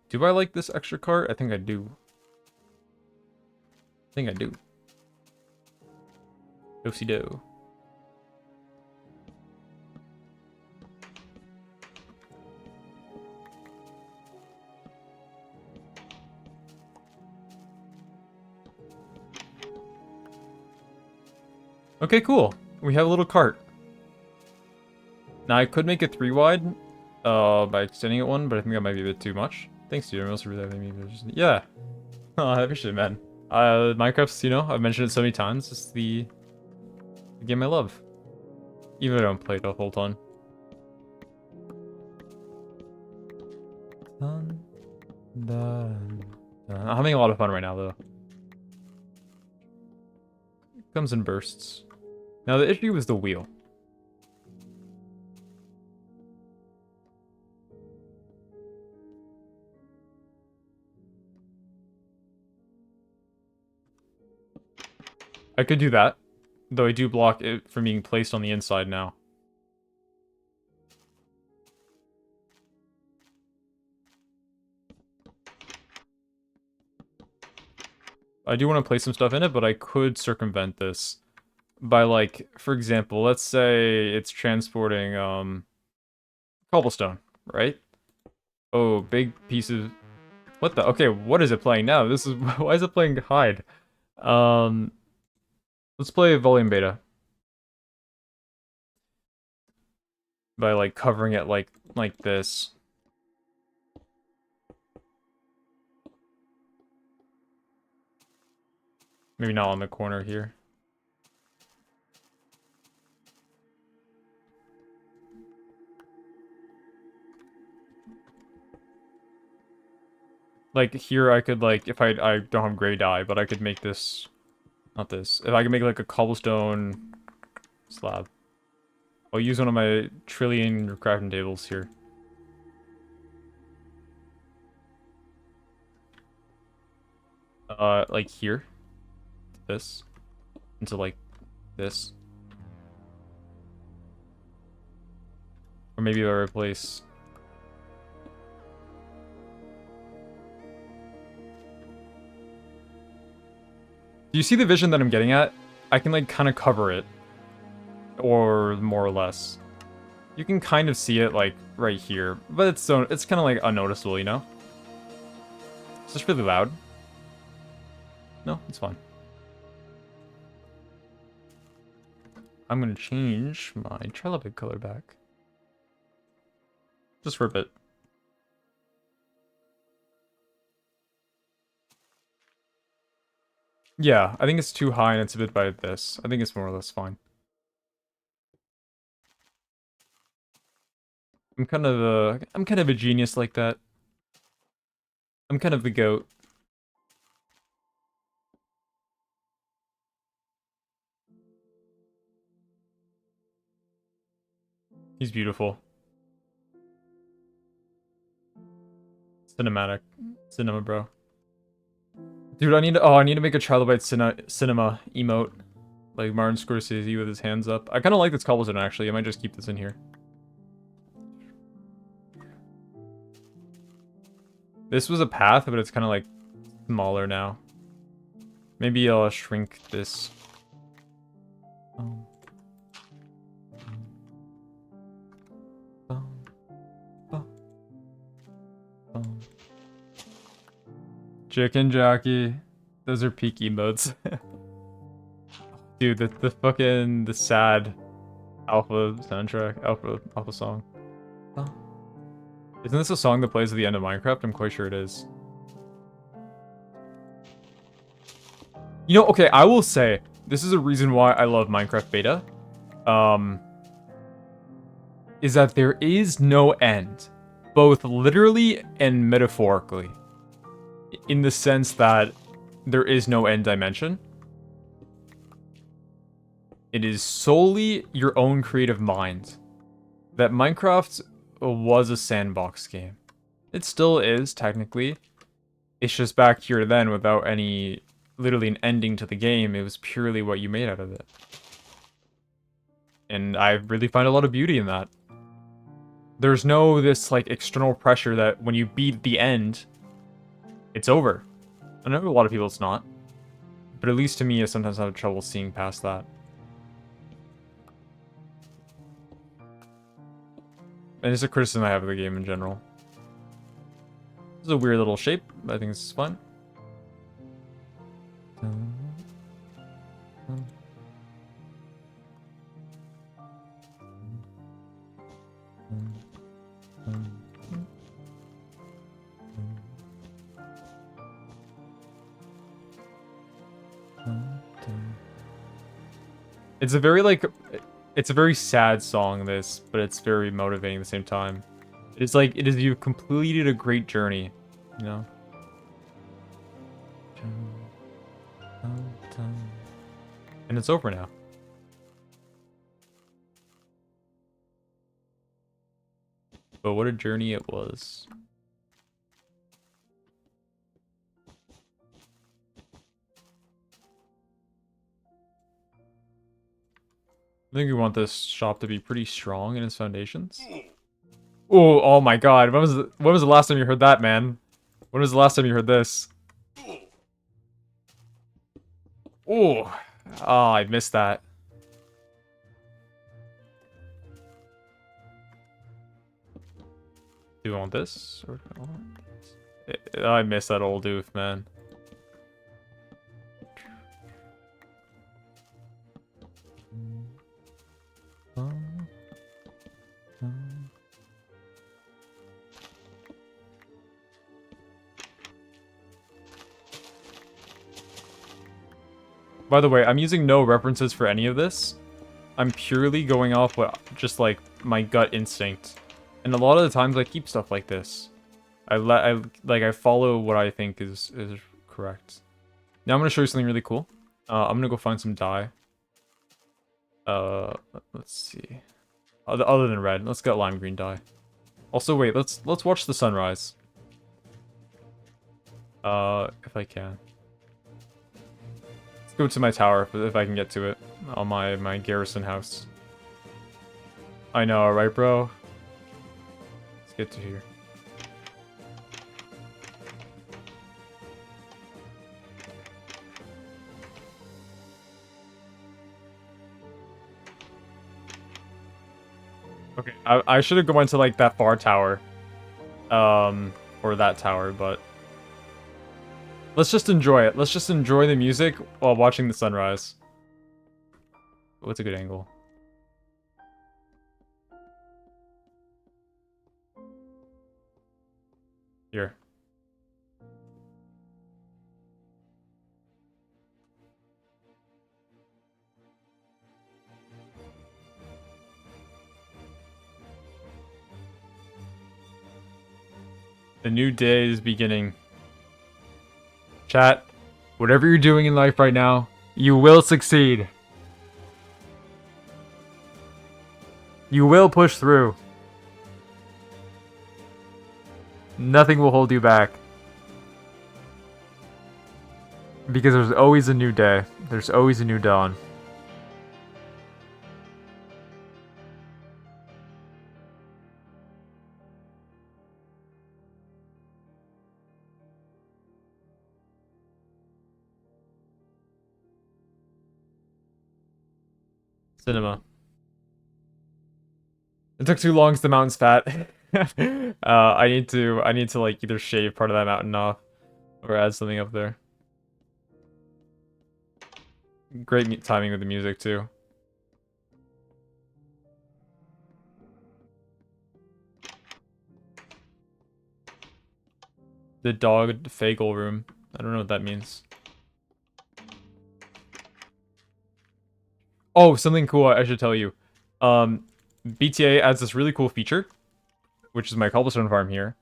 Do I like this extra cart? I think I do. I think I do. Do-si-do. Okay, cool. We have a little cart. Now I could make it 3 wide by extending it one, but I think that might be a bit too much. Thanks, dude. I'm also really having me. Yeah. Oh, I appreciate it, man. Minecraft's, you know, I've mentioned it so many times. It's the game I love. Even if I don't play it a whole ton. I'm having a lot of fun right now, though. It comes in bursts. Now, the issue is the wheel. I could do that, though I do block it from being placed on the inside now. I do want to place some stuff in it, but I could circumvent this by, like, for example, let's say it's transporting, cobblestone, right? Oh, big piece of... What the? Okay, what is it playing now? This is... Why is it playing hide? Let's play volume beta. By, like, covering it like this. Maybe not on the corner here. Like, here I could, like, if I don't have gray dye, but I could make this, Not this. If I can make like a cobblestone slab. I'll use one of my trillion crafting tables here. Like here. This. Into like this. Or maybe I'll replace. Do you see the vision that I'm getting at? I can like kind of cover it. Or more or less. You can kind of see it like right here. But it's kind of like unnoticeable, you know? Is this really loud? No, it's fine. I'm gonna change my Trilobite color back. Just for a bit. Yeah, I think it's too high and it's a bit by this. I think it's more or less fine. I'm kind of a genius like that. I'm kind of the goat. He's beautiful. Cinematic. Cinema, bro. Dude, I need to make a Trilobite cinema emote. Like Martin Scorsese with his hands up. I kind of like this cobblestone, actually. I might just keep this in here. This was a path, but it's kind of like smaller now. Maybe I'll shrink this. Chicken jockey. Those are peak emotes. Dude, the sad alpha soundtrack, alpha song. Isn't this a song that plays at the end of Minecraft? I'm quite sure it is. You know, okay, I will say, this is a reason why I love Minecraft beta. Is that there is no end. Both literally and metaphorically. In the sense that there is no end dimension. It is solely your own creative mind. That Minecraft was a sandbox game. It still is, technically. It's just back here then without any, literally an ending to the game. It was purely what you made out of it. And I really find a lot of beauty in that. There's no this, like, external pressure that when you beat the end, it's over. I know a lot of people it's not. But at least to me, I sometimes have trouble seeing past that. And it's a criticism I have of the game in general. This is a weird little shape, but I think this is fun. It's a very, like, it's a very sad song, this, but it's very motivating at the same time. It's like, it is, you've completed a great journey, you know? And it's over now. But what a journey it was. I think we want this shop to be pretty strong in its foundations. Oh my god. When was the last time you heard that, man? When was the last time you heard this? Oh, I missed that. Do you want this? Or do I want this? I missed that old doof, man. By the way, I'm using no references for any of this. I'm purely going off what, just like, my gut instinct. And a lot of the times I keep stuff like this. I follow what I think is correct. Now I'm gonna show you something really cool. I'm gonna go find some dye. Let's see. Other than red, let's get lime green dye. Also, wait, let's watch the sunrise. If I can. Let's go to my tower if I can get to it. On my garrison house. I know, right, bro? Let's get to here. Okay, I should have gone to like that far tower. Or that tower, but let's just enjoy it. Let's just enjoy the music while watching the sunrise. What's a good angle? Here. The new day is beginning. Chat, whatever you're doing in life right now, you will succeed. You will push through. Nothing will hold you back. Because there's always a new day. There's always a new dawn. Cinema. It took too long because the mountain's fat. I need to like either shave part of that mountain off or add something up there. Great timing with the music too. The dog fagel room. I don't know what that means. Oh, something cool I should tell you. BTA adds this really cool feature, which is my cobblestone farm here,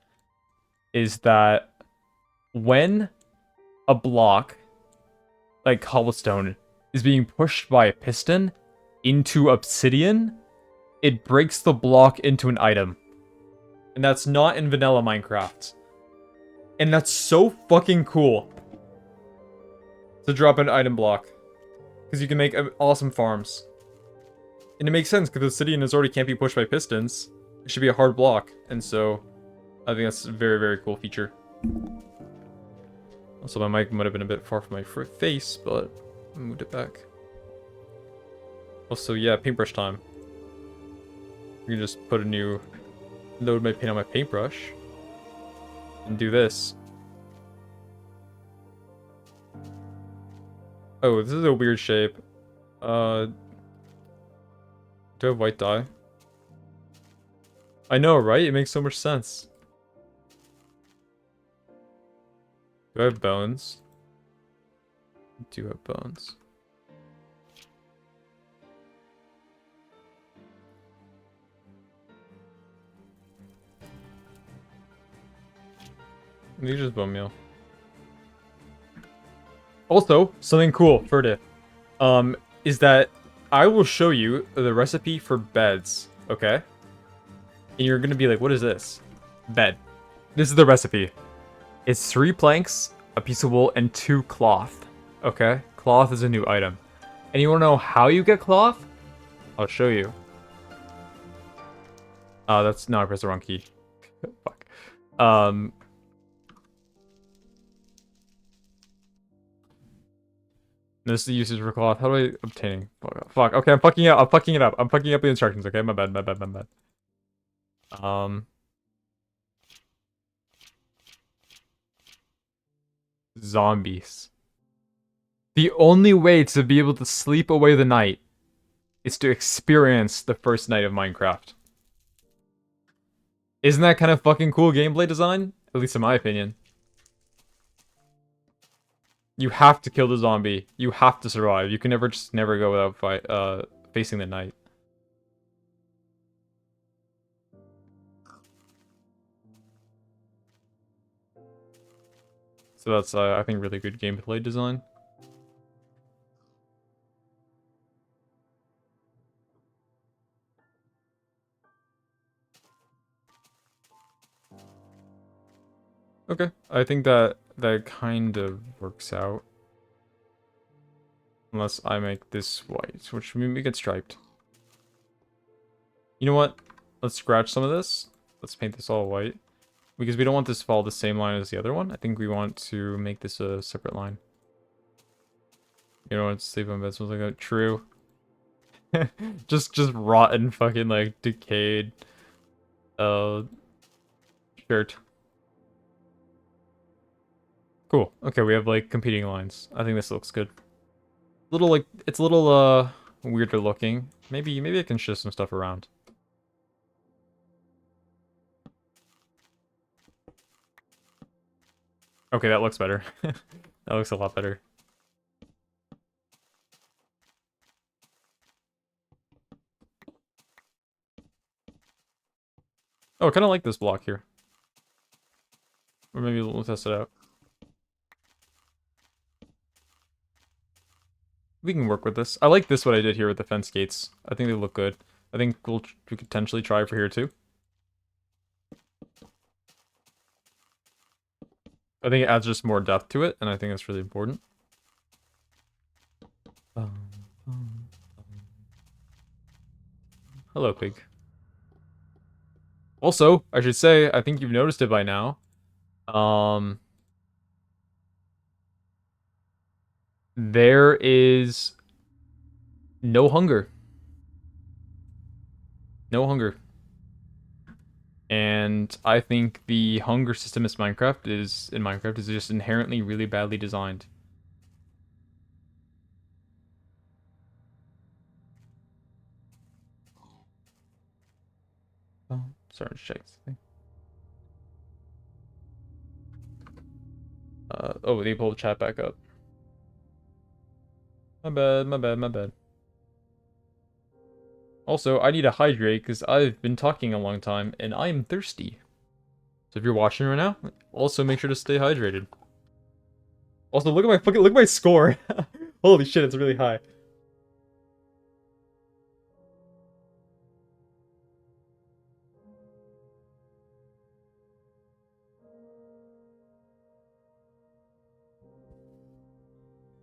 is that when a block, like cobblestone, is being pushed by a piston into obsidian, it breaks the block into an item. And that's not in vanilla Minecraft. And that's so fucking cool to drop an item block. Because you can make awesome farms. And it makes sense, because obsidian is already can't be pushed by pistons. It should be a hard block. And so, I think that's a very, very cool feature. Also, my mic might have been a bit far from my face, but I moved it back. Also, yeah, paintbrush time. You can just put a new... load my paint on my paintbrush. And do this. Oh, this is a weird shape. Do I have white dye? I know, right? It makes so much sense. Do I have bones? I do have bones. These are just bone meal. Also, something cool, Furtive, is that I will show you the recipe for beds, okay? And you're gonna be like, what is this? Bed. This is the recipe. It's 3 planks, a piece of wool, and 2 cloth, okay? Cloth is a new item. And you wanna know how you get cloth? I'll show you. That's... no, I pressed the wrong key. Fuck. This is the usage for cloth. How do I... obtaining? Fuck. Okay, I'm fucking it up. I'm fucking it up. I'm fucking up the instructions, okay? My bad, my bad, my bad. Zombies. The only way to be able to sleep away the night is to experience the first night of Minecraft. Isn't that kind of fucking cool gameplay design? At least in my opinion. You have to kill the zombie. You have to survive. You can never go without facing the night. So that's, I think, really good gameplay design. Okay, I think that kind of works out. Unless I make this white, which would make it striped. You know what? Let's scratch some of this. Let's paint this all white. Because we don't want this to follow the same line as the other one. I think we want to make this a separate line. You know what? Sleep on bed smells like a true. just rotten fucking like decayed uh shirt. Cool. Okay, we have like competing lines. I think this looks good. Little like it's a little weirder looking. Maybe I can shift some stuff around. Okay, that looks better. That looks a lot better. Oh, I kind of like this block here. Or maybe we'll test it out. We can work with this. I like this, what I did here with the fence gates. I think they look good. I think we could potentially try for here too. I think it adds just more depth to it, and I think that's really important. Hello, pig. Also, I should say, I think you've noticed it by now. There is no hunger. No hunger. And I think the hunger system in Minecraft is just inherently really badly designed. Oh, sorry, just check something. Oh, they pulled chat back up. My bad, my bad, my bad. Also, I need to hydrate because I've been talking a long time and I am thirsty. So if you're watching right now, also make sure to stay hydrated. Also, look at my score. Holy shit, it's really high.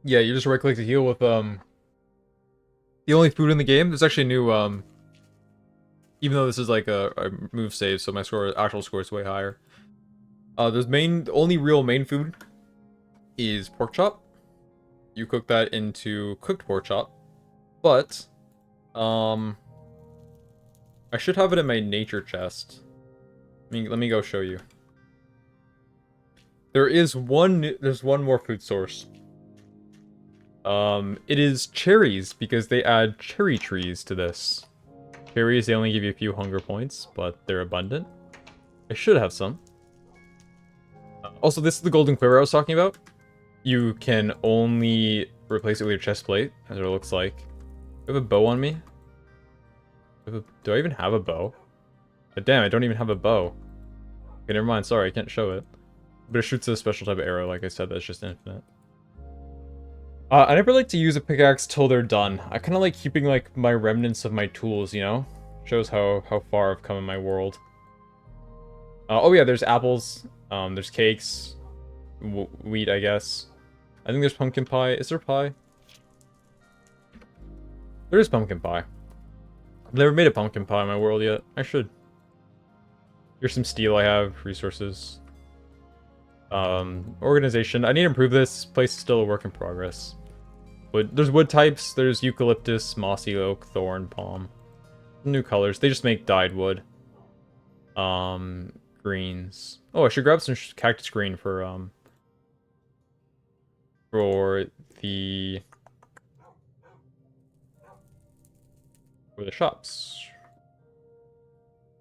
Yeah, you just right click to heal with the only food in the game. There's actually new even though this is like a move save, so my actual score is way higher. The only real main food is pork chop. You cook that into cooked pork chop. But I should have it in my nature chest. Let me go show you. There's one more food source. It is cherries, because they add cherry trees to this. Cherries, they only give you a few hunger points, but they're abundant. I should have some. Also, this is the golden quiver I was talking about. You can only replace it with your chest plate, as it looks like. Do I have a bow on me? Do I even have a bow? Damn, I don't even have a bow. Okay, never mind, sorry, I can't show it. But it shoots a special type of arrow, like I said, that's just infinite. I never like to use a pickaxe till they're done. I kind of like keeping like my remnants of my tools, you know? Shows how far I've come in my world. Oh yeah, there's apples. There's cakes. Wheat, I guess. I think there's pumpkin pie. Is there pie? There is pumpkin pie. I've never made a pumpkin pie in my world yet. I should. Here's some steel I have. Resources. Organization. I need to improve this. Place is still a work in progress. There's wood types. There's eucalyptus, mossy oak, thorn, palm. New colors. They just make dyed wood. Greens. Oh, I should grab some cactus green for the shops.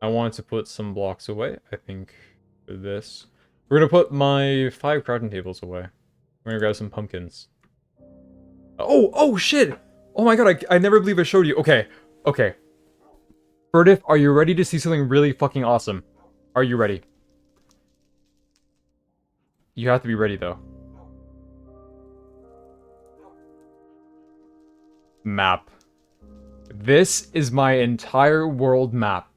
I wanted to put some blocks away, I think, for this. We're gonna put my 5 crafting tables away. We're gonna grab some pumpkins. Oh shit! Oh my god, I never believe I showed you. Okay. Birdif, are you ready to see something really fucking awesome? Are you ready? You have to be ready, though. Map. This is my entire world map.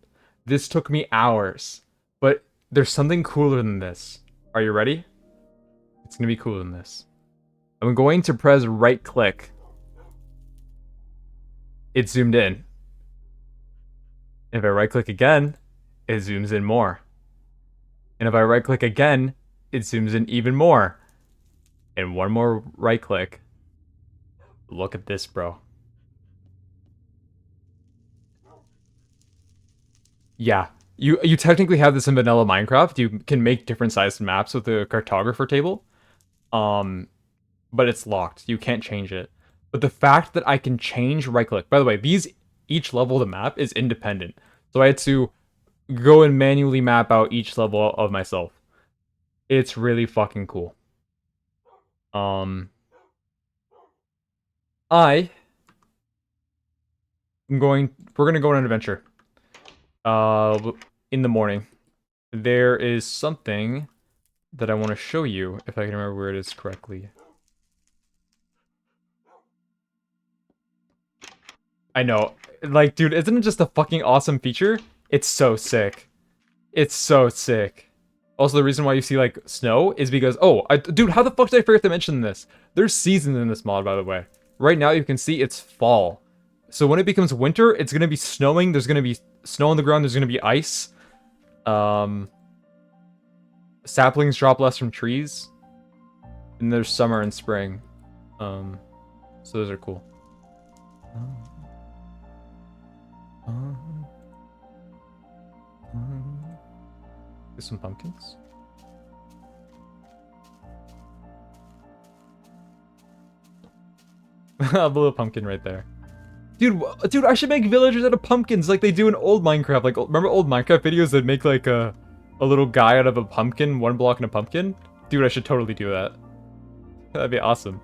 This took me hours. But there's something cooler than this. Are you ready? It's gonna be cooler than this. I'm going to press right click. It zoomed in. If I right click again, it zooms in more. And if I right click again, it zooms in even more. And one more right click. Look at this, bro. Yeah. You technically have this in vanilla Minecraft. You can make different sized maps with the cartographer table. But it's locked. You can't change it. But the fact that I can change right click. By the way, each level of the map is independent. So I had to go and manually map out each level of myself. It's really fucking cool. I am going. We're gonna go on an adventure. In the morning. There is something that I want to show you if I can remember where it is correctly. I know. Like, dude, isn't it just a fucking awesome feature? It's so sick. It's so sick. Also, the reason why you see, like, snow is because... Oh, dude, how the fuck did I forget to mention this? There's seasons in this mod, by the way. Right now, you can see it's fall. So when it becomes winter, it's gonna be snowing. There's gonna be snow on the ground. There's gonna be ice. Saplings drop less from trees. And there's summer and spring. So those are cool. There's some pumpkins. A little pumpkin right there. Dude, I should make villagers out of pumpkins like they do in old Minecraft. Like, remember old Minecraft videos that make like a little guy out of a pumpkin, one block in a pumpkin? Dude, I should totally do that. That'd be awesome.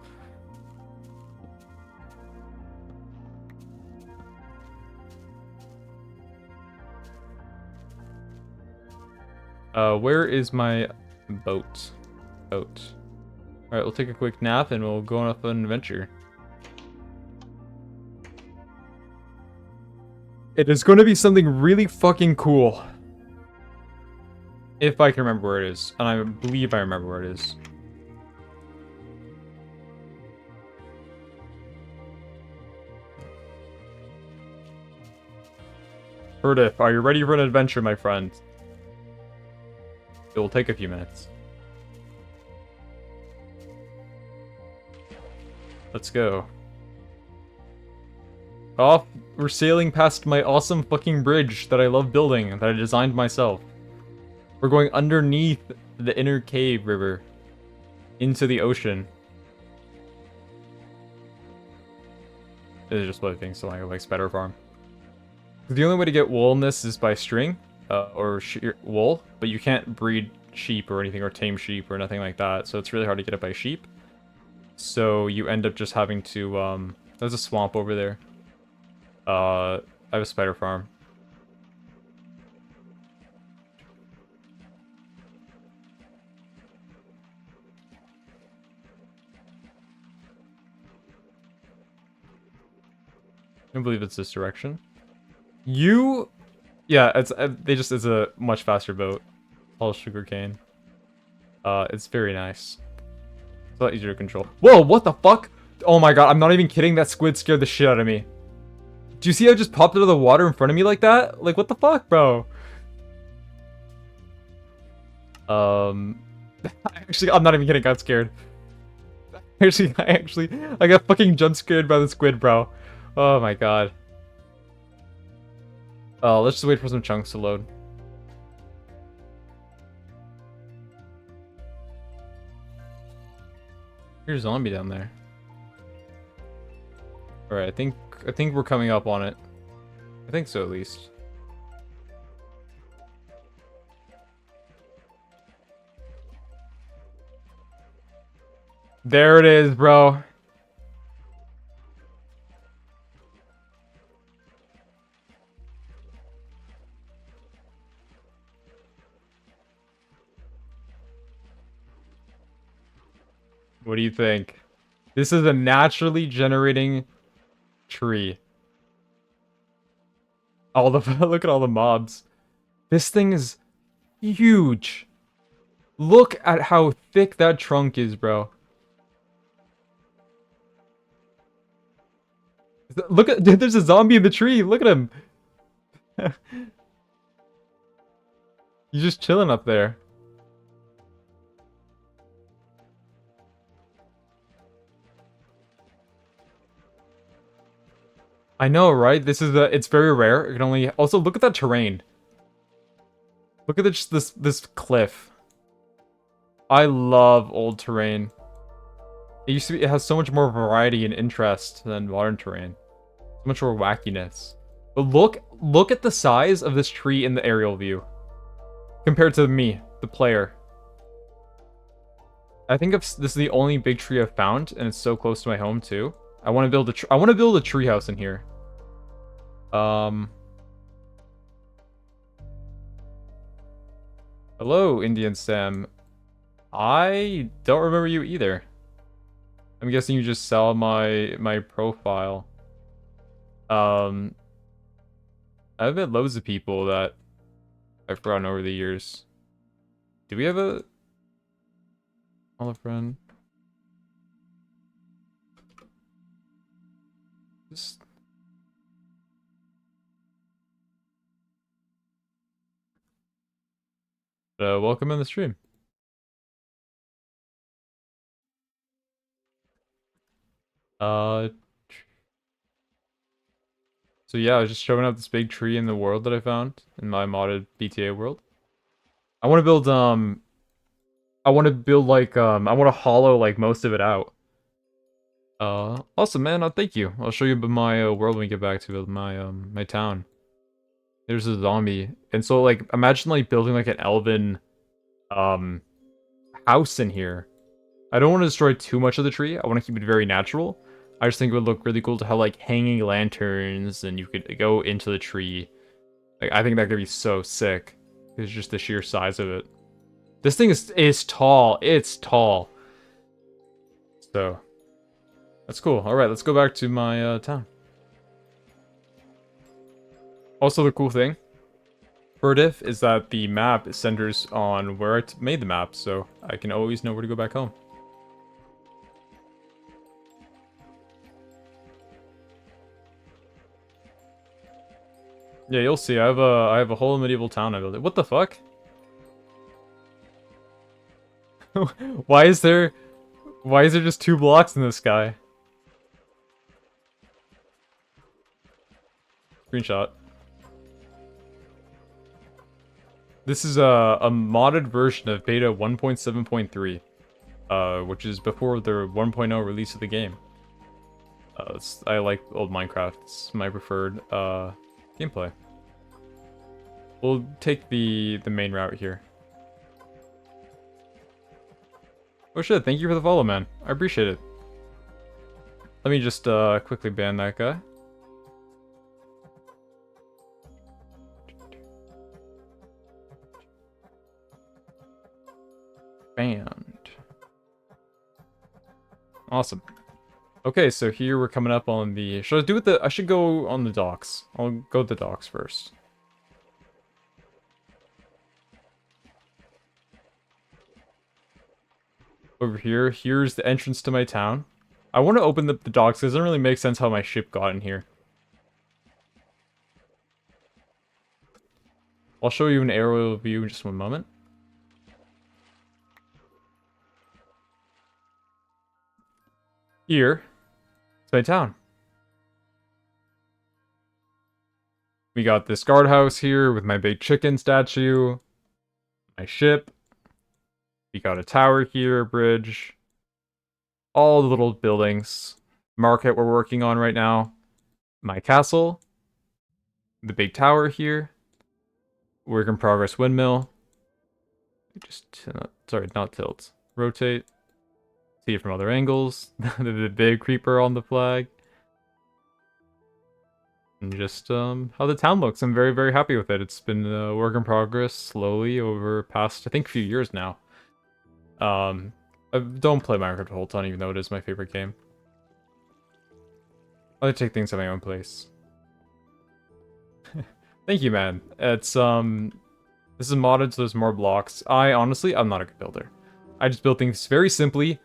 Where is my boat? Alright, we'll take a quick nap and we'll go on up an adventure. It is going to be something really fucking cool. If I can remember where it is. And I believe I remember where it is. Furtif, are you ready for an adventure, my friend? It will take a few minutes. Let's go. Off, we're sailing past my awesome fucking bridge that I love building, that I designed myself. We're going underneath the inner cave river. Into the ocean. This is just what I think, so like spider farm. The only way to get wool in this is by string, or wool, but you can't breed sheep or anything, or tame sheep or nothing like that, so it's really hard to get it by sheep. So you end up just having to, there's a swamp over there. I have a spider farm. I believe it's this direction. Yeah, it's a much faster boat. All sugarcane. It's very nice. It's a lot easier to control. Whoa, what the fuck? Oh my god, I'm not even kidding. That squid scared the shit out of me. Do you see how it just popped out of the water in front of me like that? Like, what the fuck, bro? Actually, I'm not even kidding. I got scared. I got fucking jump scared by the squid, bro. Oh my god. Let's just wait for some chunks to load. Here's a zombie down there. Alright, I think we're coming up on it. I think so, at least. There it is, bro. What do you think? This is a naturally generating tree. Look at all the mobs. This thing is huge. Look at how thick that trunk is, bro. Look at, dude, there's a zombie in the tree. Look at him. He's just chilling up there. I know, right? It's very rare. It can only, also look at that terrain. Look at this cliff. I love old terrain. It has so much more variety and interest than modern terrain. So much more wackiness. But look at the size of this tree in the aerial view compared to me, the player. I think this is the only big tree I've found, and it's so close to my home too. I want to build I want to build a tree house in here. Hello, Indian Sam. I don't remember you either. I'm guessing you just saw my profile. I've met loads of people that I've forgotten over the years. Do we have a friend? Just welcome in the stream. So yeah, I was just showing up this big tree in the world that I found in my modded BTA world. I want to build I want to hollow like most of it out. Awesome, man. Thank you. I'll show you my world when we get back to my town. There's a zombie, and so like imagine like building like an elven house in here. I don't want to destroy too much of the tree. I want to keep it very natural. I just think it would look really cool to have like hanging lanterns, and you could go into the tree. Like I think that could be so sick. It's just the sheer size of it. This thing is tall. It's tall. So that's cool. All right, let's go back to my town. Also, the cool thing for diff is that the map centers on where I made the map, so I can always know where to go back home. Yeah, you'll see. I have a whole medieval town I built. What the fuck? Why is there just 2 blocks in the sky? Screenshot. This is a modded version of beta 1.7.3, which is before the 1.0 release of the game. I like old Minecraft. It's my preferred gameplay. We'll take the main route here. Oh shit, thank you for the follow, man. I appreciate it. Let me just quickly ban that guy. Banned. Awesome. Okay, so here we're coming up on the... Should I do it I should go on the docks. I'll go to the docks first. Over here, here's the entrance to my town. I want to open the docks because it doesn't really make sense how my ship got in here. I'll show you an aerial view in just one moment. Here, it's my town. We got this guardhouse here with my big chicken statue, my ship. We got a tower here, a bridge, all the little buildings. Market we're working on right now. My castle, the big tower here, work in progress windmill. Just, sorry, not tilt. Rotate. See it from other angles. The big creeper on the flag. And just how the town looks. I'm very, very happy with it. It's been a work in progress slowly over past, I think, few years now. I don't play Minecraft a whole ton, even though it is my favorite game. I like to take things at my own pace. Thank you, man. It's this This is modded, so there's more blocks. Honestly, I'm not a good builder. I just build things very simply.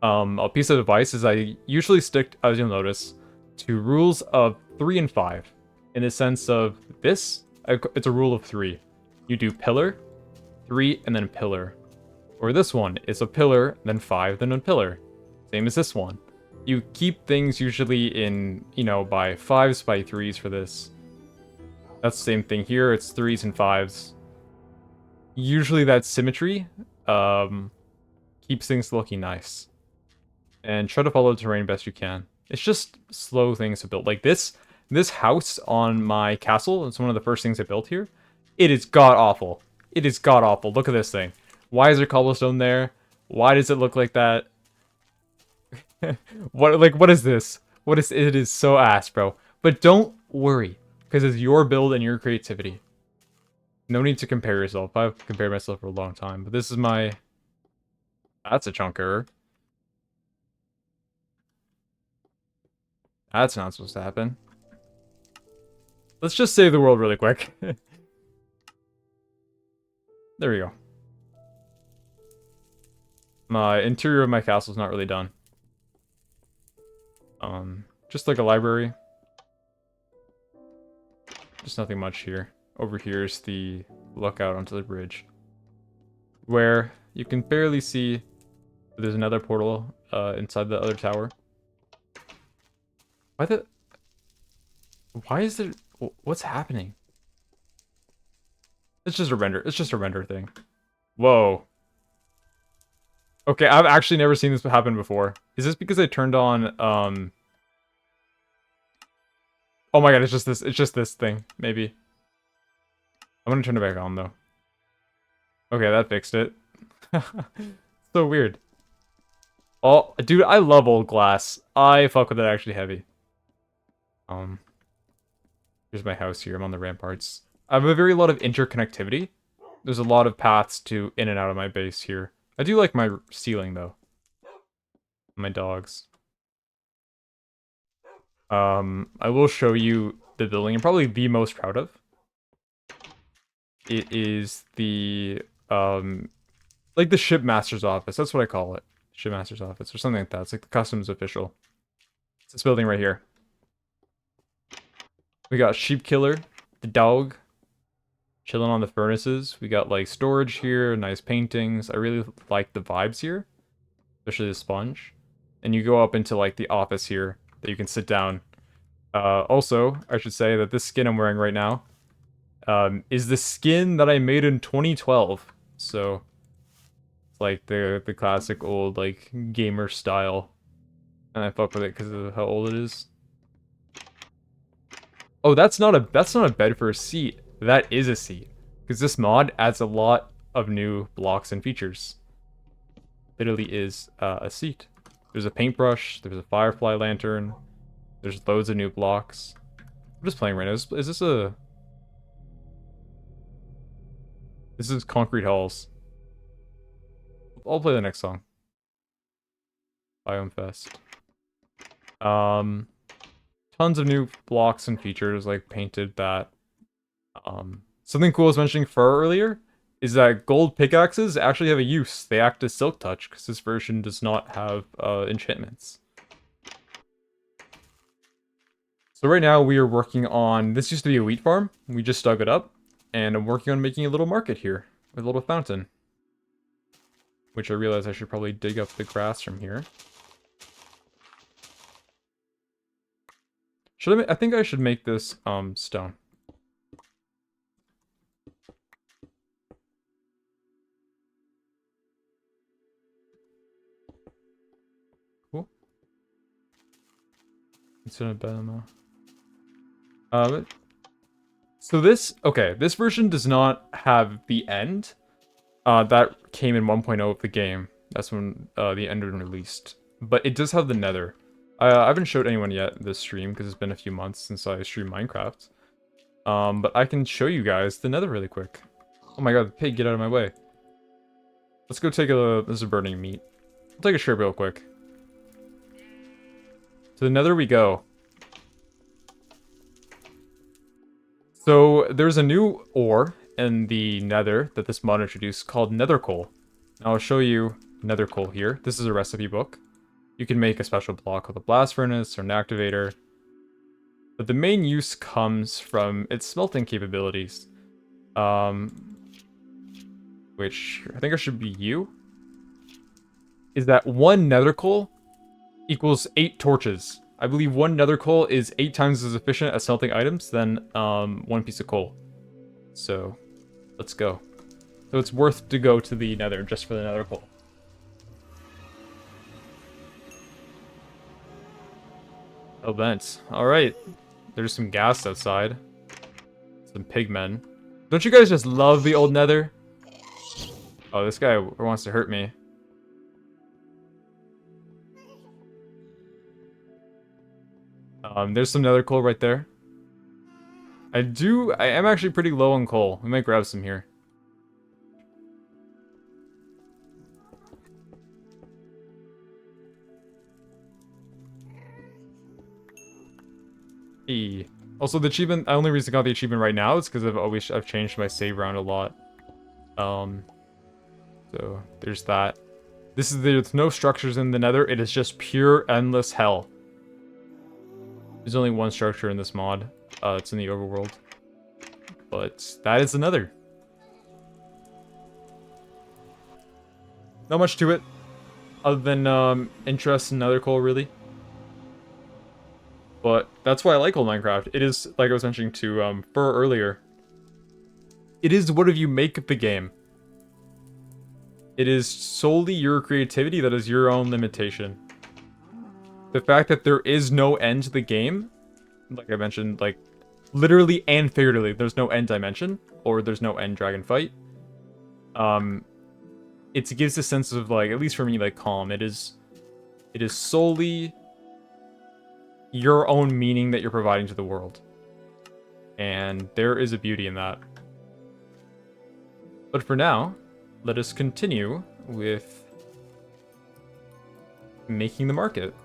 A piece of advice is I usually stick, as you'll notice, to rules of 3 and 5. In the sense of this, it's a rule of 3. You do pillar, 3, and then pillar. Or this one, it's a pillar, then 5, then a pillar. Same as this one. You keep things usually in, by 5s, by 3s for this. That's the same thing here, it's 3s and 5s. Usually that symmetry keeps things looking nice. And try to follow the terrain best you can. It's just slow things to build. Like this house on my castle, it's one of the first things I built here. It is god-awful. It is god-awful. Look at this thing. Why is there cobblestone there? Why does it look like that? What is this? It is so ass, bro. But don't worry, because it's your build and your creativity. No need to compare yourself. I've compared myself for a long time, but this is my... That's a chunk error. That's not supposed to happen. Let's just save the world really quick. There we go. My interior of my castle is not really done. Just like a library. Just nothing much here. Over here is the lookout onto the bridge, where you can barely see there's another portal inside the other tower. Why is there... What's happening? It's just a render thing. Whoa. Okay, I've actually never seen this happen before. Is this because I turned on, Oh my god, it's just this thing, maybe. I'm gonna turn it back on, though. Okay, that fixed it. So weird. Oh, dude, I love old glass. I fuck with it actually heavy. Here's my house here. I'm on the ramparts. I have a very lot of interconnectivity. There's a lot of paths to in and out of my base here. I do like my ceiling, though. My dogs. I will show you the building I'm probably the most proud of. It is the, like the shipmaster's office. That's what I call it. Shipmaster's office or something like that. It's like the customs official. It's this building right here. We got Sheep Killer, the dog, chilling on the furnaces. We got like storage here, nice paintings. I really like the vibes here, especially the sponge. And you go up into like the office here that you can sit down. Also, I should say that this skin I'm wearing right now is the skin that I made in 2012. So it's like the classic old like gamer style, and I fuck with it because of how old it is. Oh, that's not a bed for a seat. That is a seat, because this mod adds a lot of new blocks and features. Literally is a seat. There's a paintbrush. There's a firefly lantern. There's loads of new blocks. I'm just playing right now. Is this a... This is Concrete Halls. I'll play the next song. Biome Fest. Tons of new blocks and features, like painted that. Something cool I was mentioning Fur earlier is that gold pickaxes actually have a use. They act as Silk Touch, because this version does not have enchantments. So right now we are working on... This used to be a wheat farm. We just dug it up. And I'm working on making a little market here. With a little fountain. Which I realize I should probably dig up the grass from here. I think I should make this stone. Cool. It's in a bed. So this version does not have the end. That came in 1.0 of the game. That's when the end was released. But it does have the nether. I haven't showed anyone yet this stream because it's been a few months since I streamed Minecraft. But I can show you guys the nether really quick. Oh my god, the pig, get out of my way. Let's go take a... This is burning meat. I'll take a trip real quick. To the nether we go. So, there's a new ore in the nether that this mod introduced called nether coal. Now I'll show you nether coal here. This is a recipe book. You can make a special block called a blast furnace or an activator. But the main use comes from its smelting capabilities. Which I think it should be you. Is that one nether coal equals 8 torches. I believe one nether coal is 8 times as efficient at smelting items than one piece of coal. So, let's go. So it's worth to go to the nether just for the nether coal. Oh, vents. Alright. There's some gas outside. Some pigmen. Don't you guys just love the old nether? Oh, this guy wants to hurt me. There's some nether coal right there. I am actually pretty low on coal. We might grab some here. E. Also, the achievement, the only reason I got the achievement right now is because I've changed my save round a lot. So there's that. There's no structures in the nether, it is just pure endless hell. There's only one structure in this mod. It's in the overworld. But that is the nether. Not much to it, other than interest in nether coal, really. But that's why I like old Minecraft. It is, like I was mentioning to Fur earlier, it is what if you make the game. It is solely your creativity that is your own limitation. The fact that there is no end to the game, like I mentioned, like, literally and figuratively, there's no end dimension, or there's no end dragon fight. It gives a sense of, like, at least for me, like, calm. It is solely your own meaning that you're providing to the world. And there is a beauty in that. But for now, let us continue with making the market.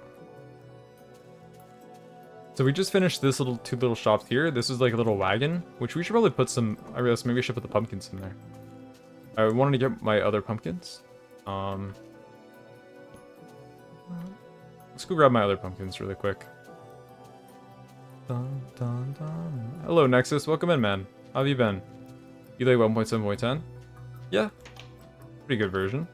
So we just finished this two little shops here. This is like a little wagon, which we should probably put some... I realized maybe I should put the pumpkins in there. I wanted to get my other pumpkins. Let's go grab my other pumpkins really quick. Dun, dun, dun. Hello, Nexus. Welcome in, man. How have you been? You like 1.7.10? Yeah. Pretty good version.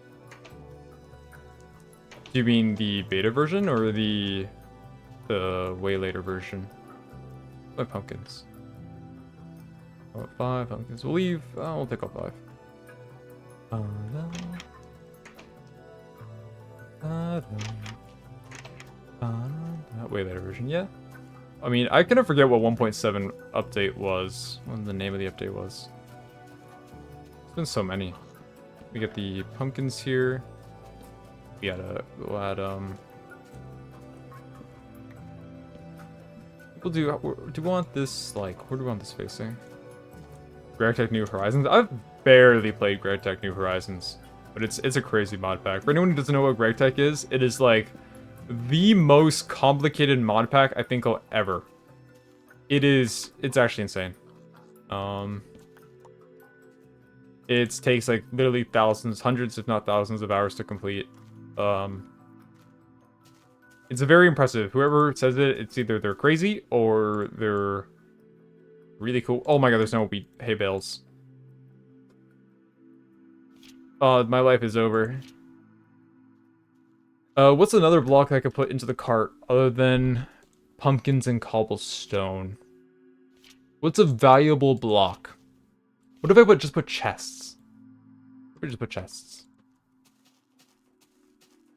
Do you mean the beta version or the way later version? My pumpkins. Oh, 5 pumpkins. We'll leave. We'll take all 5. Way later version, yeah. I mean, I kind of forget what 1.7 update was. What the name of the update was. There's been so many. We get the pumpkins here. We'll add do we want this, like, where do we want this facing? GregTech New Horizons? I've barely played GregTech New Horizons, but it's a crazy mod pack. For anyone who doesn't know what GregTech is, it is like the most complicated mod pack I think I'll ever. It's actually insane. It takes like literally thousands, hundreds if not thousands of hours to complete. It's a very impressive. Whoever says it, it's either they're crazy or they're really cool. Oh my god, there's no hay bales. My life is over. What's another block I could put into the cart other than pumpkins and cobblestone? What's a valuable block? What if I just put chests? Or just put chests?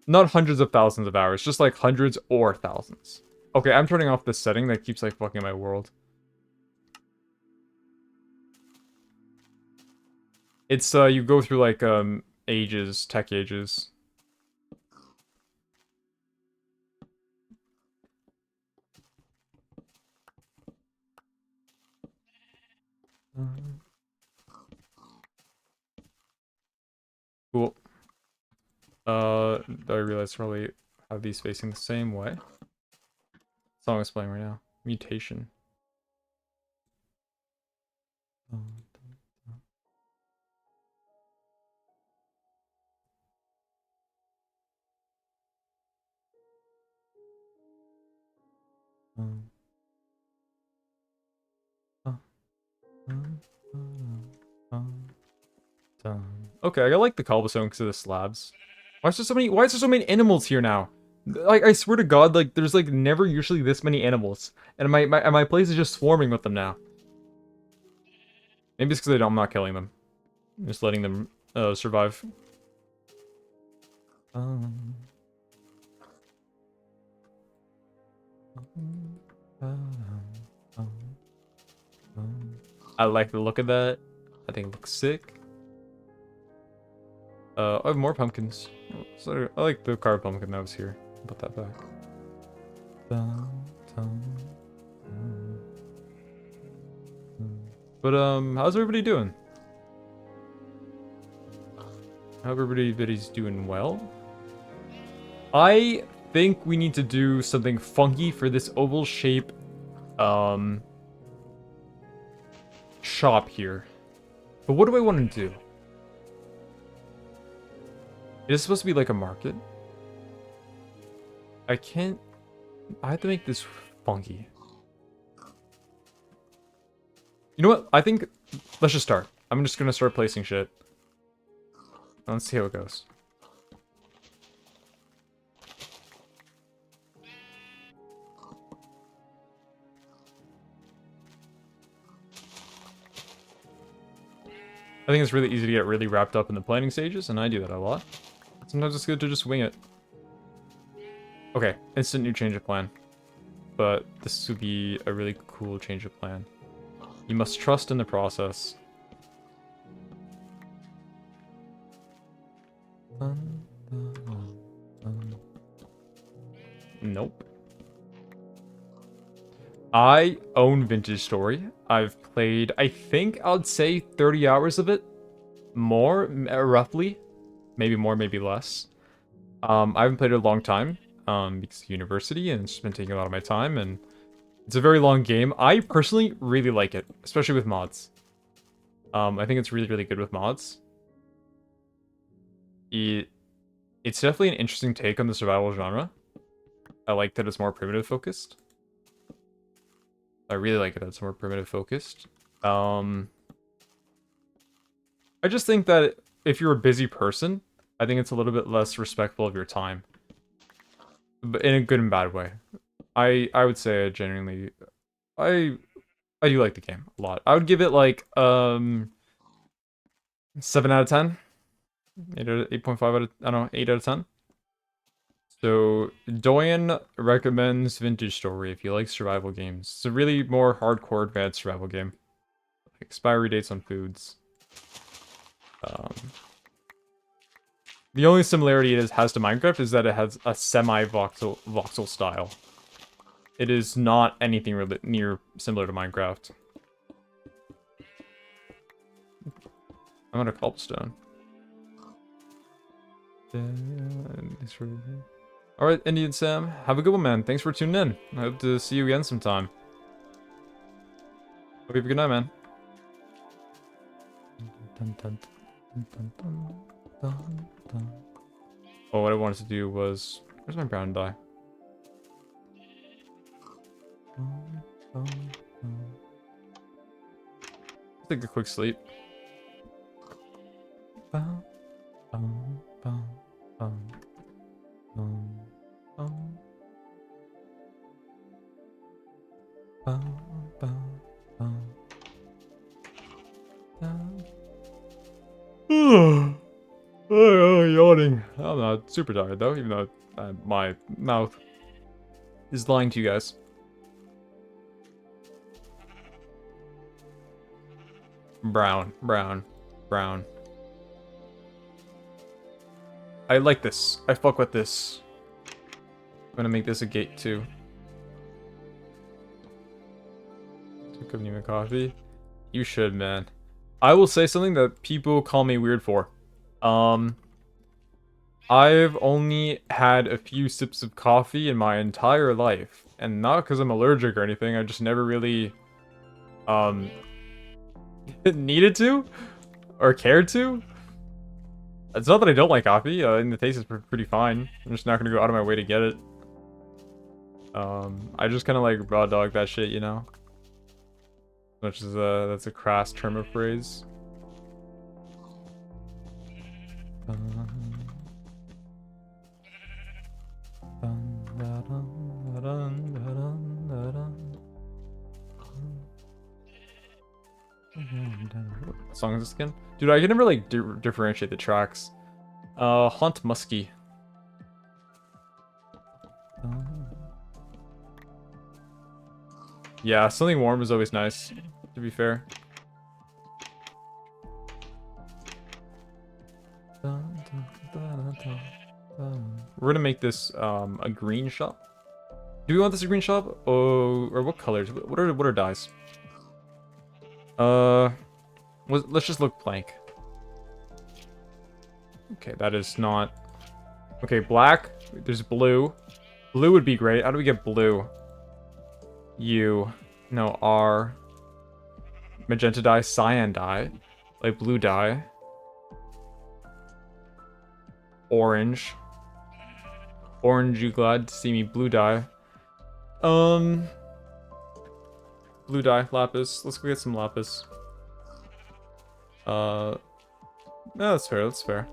Not hundreds of thousands of hours, just like hundreds or thousands. Okay, I'm turning off this setting that keeps like fucking my world. It's you go through like ages, tech ages. Cool. I realized probably have these facing the same way. Song is playing right now. Mutation. Okay, I like the cobblestone because of the slabs. Why is there so many? Why is there so many animals here now? Like, I swear to God, like there's like never usually this many animals, and my place is just swarming with them now. Maybe it's because I'm not killing them, I'm just letting them survive. I like the look of that. I think it looks sick. I have more pumpkins. So I like the carved pumpkin that was here. Put that back. But how's everybody doing? I hope everybody's doing well. I think we need to do something funky for this oval shape shop here. But what do I want to do? It is supposed to be like a market. I have to make this funky. You know what? I think let's just start. I'm just gonna start placing shit. Let's see how it goes. I think it's really easy to get really wrapped up in the planning stages, and I do that a lot. Sometimes it's good to just wing it. Okay, instant new change of plan. But this would be a really cool change of plan. You must trust in the process. Nope. I own Vintage Story. I've played, I think I'd say 30 hours of it. More, roughly. Maybe more, maybe less. I haven't played it a long time, because of university, and it's just been taking a lot of my time, and it's a very long game. I personally really like it, especially with mods. I think it's really, really good with mods. It's definitely an interesting take on the survival genre. I like that it's more primitive focused. I really like it that it's more primitive focused. I just think that if you're a busy person, I think it's a little bit less respectful of your time. But in a good and bad way. I would say I genuinely I do like the game a lot. I would give it like 7 out of 10. 8.5 out of, I don't know, 8 out of 10. So Doyen recommends Vintage Story if you like survival games. It's a really more hardcore advanced survival game. Expiry dates on foods. The only similarity it has to Minecraft is that it has a semi-voxel style. It is not anything really near similar to Minecraft. I'm on a cobblestone. Alright, Indian Sam. Have a good one, man. Thanks for tuning in. I hope to see you again sometime. Hope you have a good night, man. Oh, what I wanted to do was... Where's my brown dye? Take a quick sleep. Oh, yawning. I'm not super tired though, even though my mouth is lying to you guys. Brown, brown, brown. I like this. I fuck with this. I'm gonna make this a gate too. Took up Neiman coffee. You should, man. I will say something that people call me weird for. I've only had a few sips of coffee in my entire life, and not because I'm allergic or anything. I just never really needed to or cared to. It's not that I don't like coffee, and the taste is pretty fine. I'm just not gonna go out of my way to get it. I just kind of like raw dog that shit, you know? Which is that's a crass term of phrase. What song is this again? Dude, I can never like differentiate the tracks. Haunt Muskie. Yeah, something warm is always nice, to be fair. We're gonna make this a green shop. Do we want this a green shop? Oh, or what colors? What are dyes? Let's just look blank. Okay, that is not. Okay, black. There's blue. Blue would be great. How do we get blue? U. No, R. Magenta dye, cyan dye. Like blue dye. Orange. Orange, you glad to see me? Blue dye. Blue dye, lapis. Let's go get some lapis. No, that's fair, that's fair.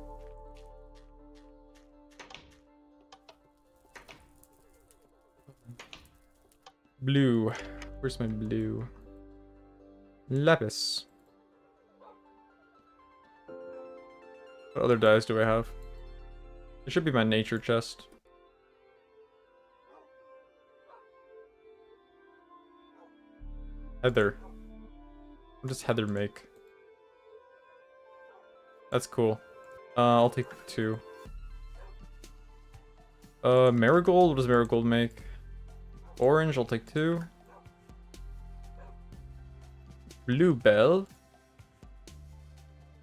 Blue. Where's my blue? Lapis. What other dyes do I have? It should be my nature chest. Heather. What does Heather make? That's cool. I'll take 2. Marigold. What does Marigold make? Orange. I'll take 2. Bluebell.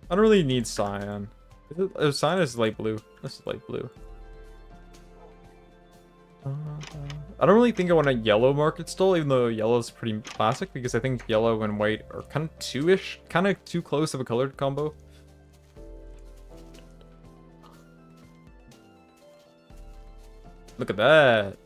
I don't really need cyan. Cyan is light blue. This is light blue. I don't really think I want a yellow market stall, even though yellow is pretty classic, because I think yellow and white are kind of kind of too close of a colored combo. Look at that.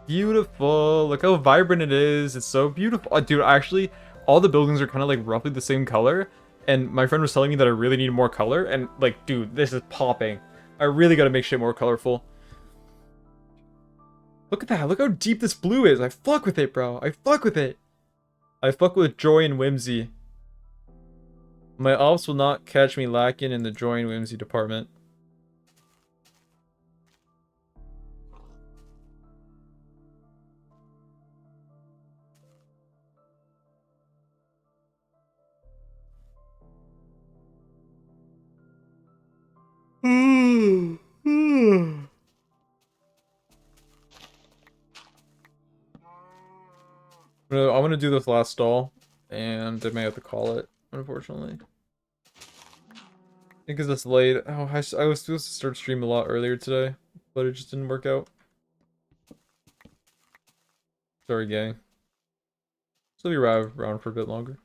Beautiful. Look how vibrant it is. It's so beautiful. Oh, dude, actually, all the buildings are kind of like roughly the same color. And my friend was telling me that I really need more color. And like, dude, this is popping. I really gotta make shit more colorful. Look at that. Look how deep this blue is. I fuck with it, bro. I fuck with it. I fuck with joy and whimsy. My ops will not catch me lacking in the joy and whimsy department. I'm gonna do this last stall, and I may have to call it, unfortunately. Because it's late. Oh, I was supposed to start stream a lot earlier today, but it just didn't work out. Sorry, gang. Still be around for a bit longer.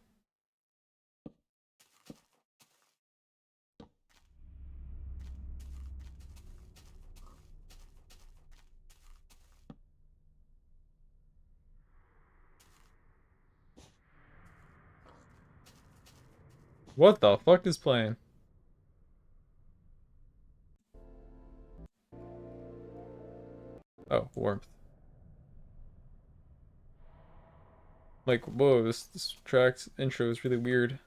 What the fuck is playing? Oh, warmth. Like, whoa, this track's intro is really weird.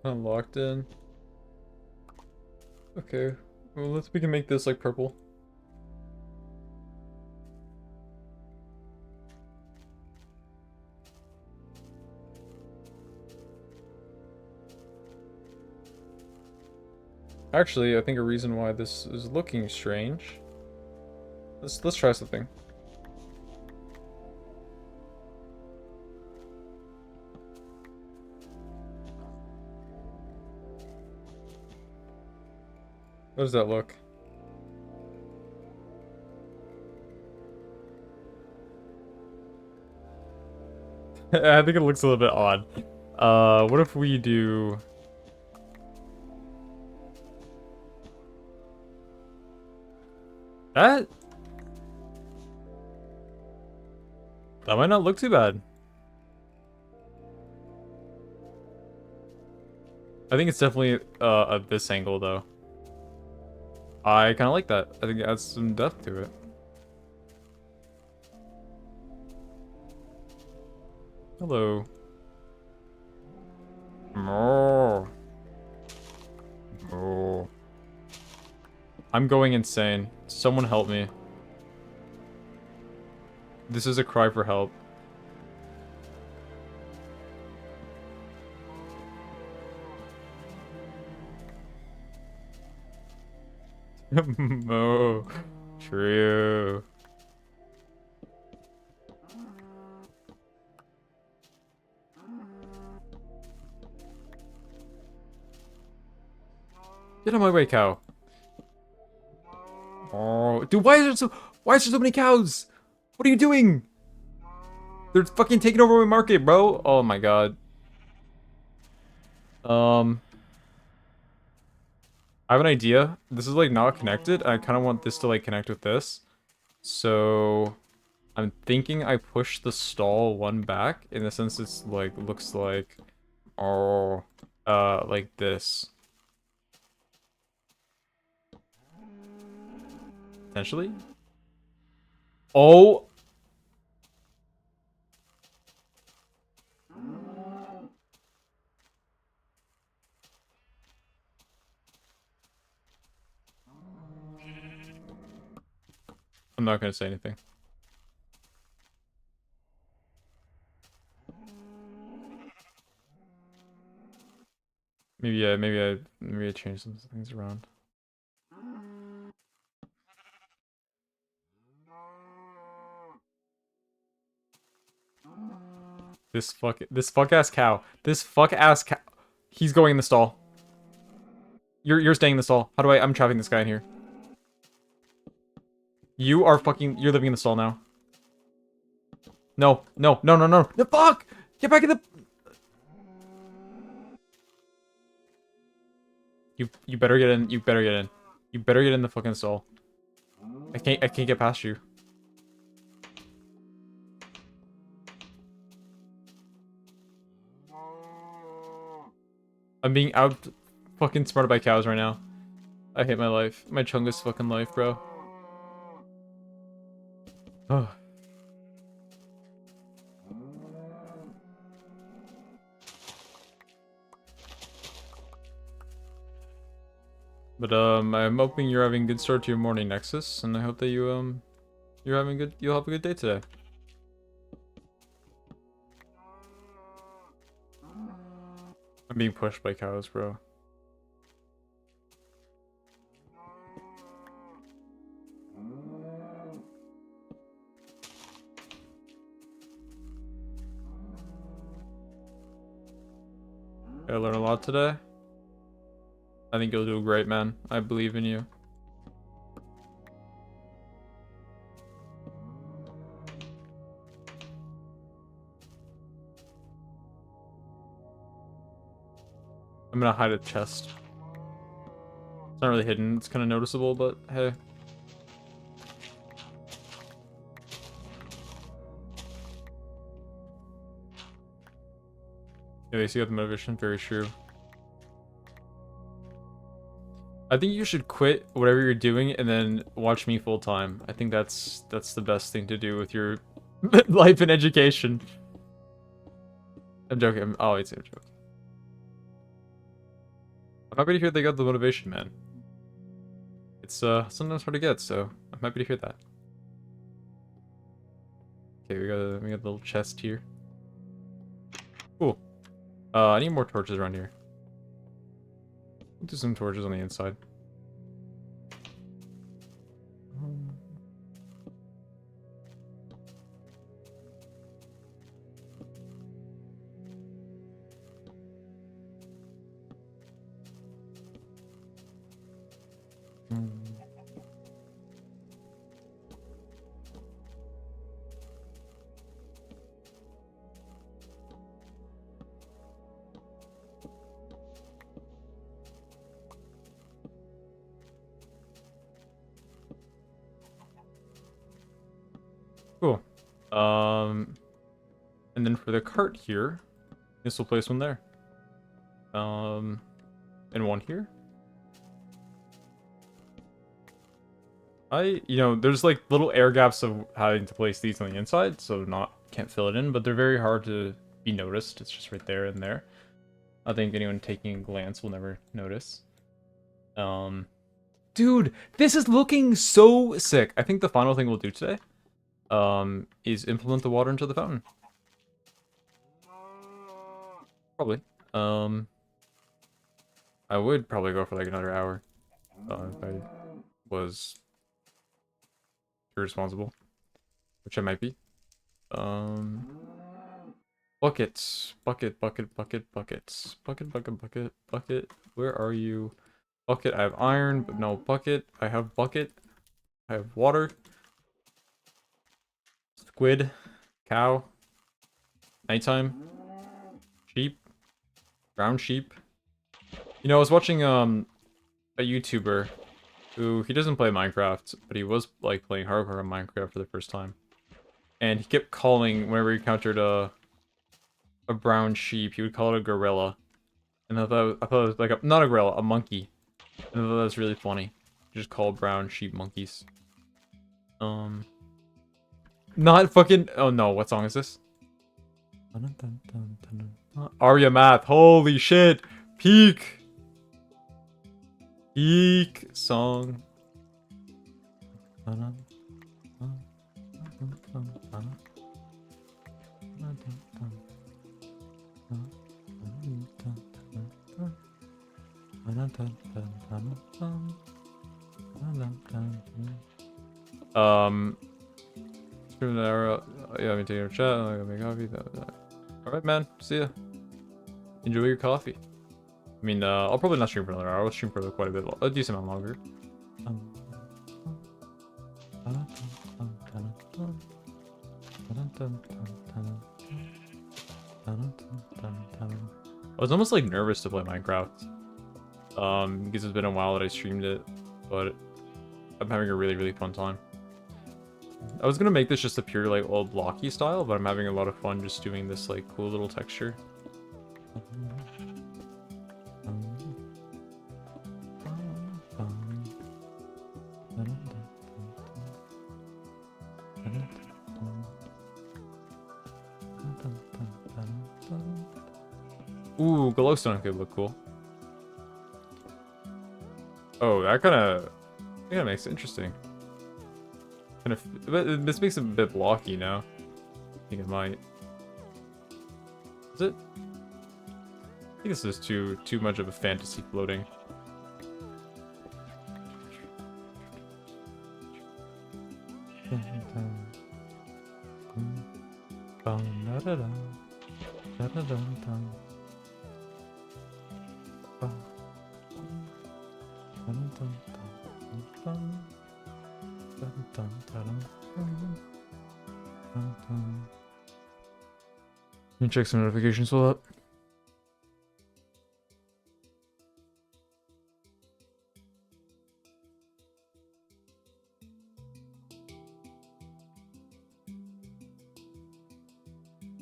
I'm locked in. Okay, well, we can make this like purple. Actually, I think a reason why this is looking strange. Let's try something. How does that look? I think it looks a little bit odd. What if we do... That? That might not look too bad. I think it's definitely at this angle though. I kind of like that. I think it adds some depth to it. Hello. Oh. Oh. I'm going insane. Someone help me. This is a cry for help. Oh, true. Get out of my way, cow. Oh, dude, why is there so many cows? What are you doing? They're fucking taking over my market, bro. Oh my god. I have an idea. This is like not connected. I kind of want this to like connect with this. So I'm thinking I push the stall one back in the sense it's like looks like like this. Potentially. Oh, I'm not gonna say anything. Maybe I change some things around. This fuck ass cow. This fuck ass cow. He's going in the stall. You're staying in the stall. How do I'm trapping this guy in here. You're living in the stall now. No, no, no, no, no. The fuck! Get back in the... You better get in. You better get in. You better get in the fucking stall. I can't get past you. I'm being out fucking smarted by cows right now. I hate my life. My chungus fucking life, bro. Oh. But I'm hoping you're having a good start to your morning, Nexus, and I hope that you'll have a good day today. I'm being pushed by cows, bro. I learned a lot today. I think you'll do great, man. I believe in you. I'm gonna hide a chest. It's not really hidden. It's kind of noticeable, but hey. Yeah, they see got the motivation. Very true. I think you should quit whatever you're doing and then watch me full time. I think that's the best thing to do with your life and education. I'm joking. I'm always a joke. I'm happy to hear they got the motivation, man. It's sometimes hard to get, so I'm happy to hear that. Okay, we got a little chest here. Cool. I need more torches around here. Do some torches on the inside. Cool. And then for the cart here, this will place one there. And one here. There's like little air gaps of having to place these on the inside, so can't fill it in, but they're very hard to be noticed. It's just right there and there. I think anyone taking a glance will never notice. Dude, this is looking so sick. I think the final thing we'll do today, is implement the water into the fountain. Probably. I would probably go for like another hour, if I was irresponsible, which I might be. Buckets. Bucket, bucket, bucket, buckets. Bucket, bucket, bucket, bucket. Where are you? Bucket, I have iron, but no bucket. I have bucket. I have water. Squid. Cow. Nighttime. Sheep. Brown sheep. You know, I was watching, a YouTuber who, he doesn't play Minecraft, but he was, like, playing hardcore on Minecraft for the first time. And he kept calling, whenever he encountered a brown sheep, he would call it a gorilla. And I thought it was like not a gorilla, a monkey. And I thought that was really funny. Just call brown sheep monkeys. Not fucking, oh no, what song is this? Arya Math, holy shit! Peak! Peak song. Yeah, I'm taking a chat. I'm gonna make coffee. Alright, man. See ya. Enjoy your coffee. I mean, I'll probably not stream for another hour. I'll stream for quite a bit, a decent amount longer. I was almost like nervous to play Minecraft. Because it's been a while that I streamed it, but I'm having a really, really fun time. I was gonna make this just a pure, like, old blocky style, but I'm having a lot of fun just doing this, like, cool little texture. Ooh, glowstone could look cool. Oh, that kind of makes it interesting. But this makes it a bit blocky now. I think it might. Is it? I think this is too much of a fantasy floating. Let me check some notifications while up.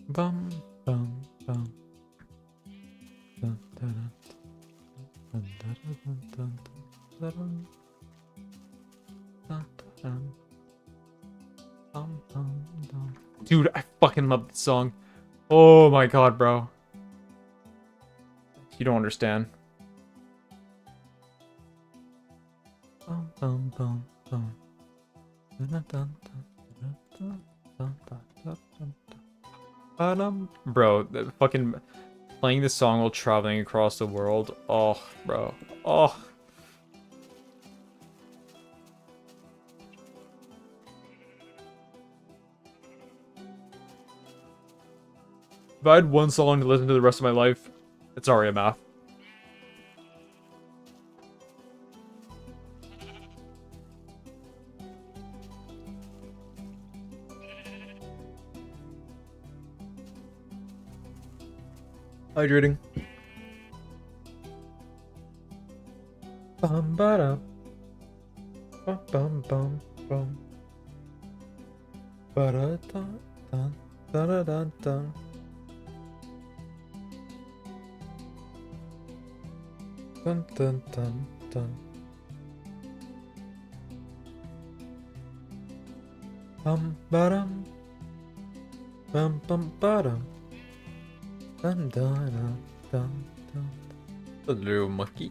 Bum bum bum. Dun, dun, dun, dun, dun, dun, dun, dun, dun, dun, dun, dun, dun. Dude, I fucking love this song. Oh my god, bro. You don't understand. Bum, bum, bum, bum. Dun, dun, dun, dun, dun, dun, dun, dun, dun, dun. Bro, fucking playing this song while traveling across the world. Oh, bro. Oh. If I had one song to listen to the rest of my life, it's Aria Math. Hydrating. Bum ba da. Bum bum bum bum. Ba da dun dun da da dun dun. Dun dun dun dun. Bum ba dum. Bum bum ba dum. Dun dun dun dun dun. Hello, monkey.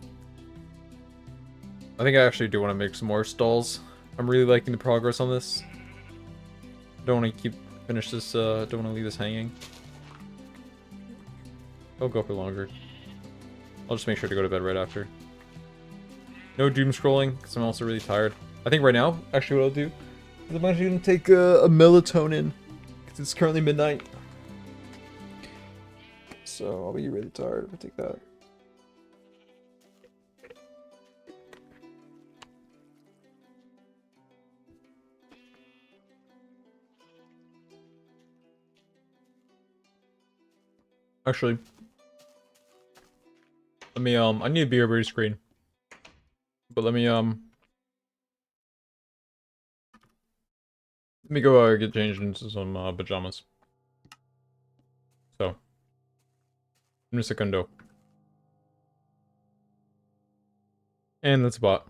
I think I actually do want to make some more stalls. I'm really liking the progress on this. Don't want to finish this, don't want to leave this hanging. I'll go for longer. I'll just make sure to go to bed right after. No doom scrolling, because I'm also really tired. I think right now, actually what I'll do, is I'm actually going to take a melatonin, because it's currently midnight. So I'll be really tired if I take that. Actually, let me, I need a bigger blue screen. But let me go get changed into some pajamas. So, un segundo. And that's bot.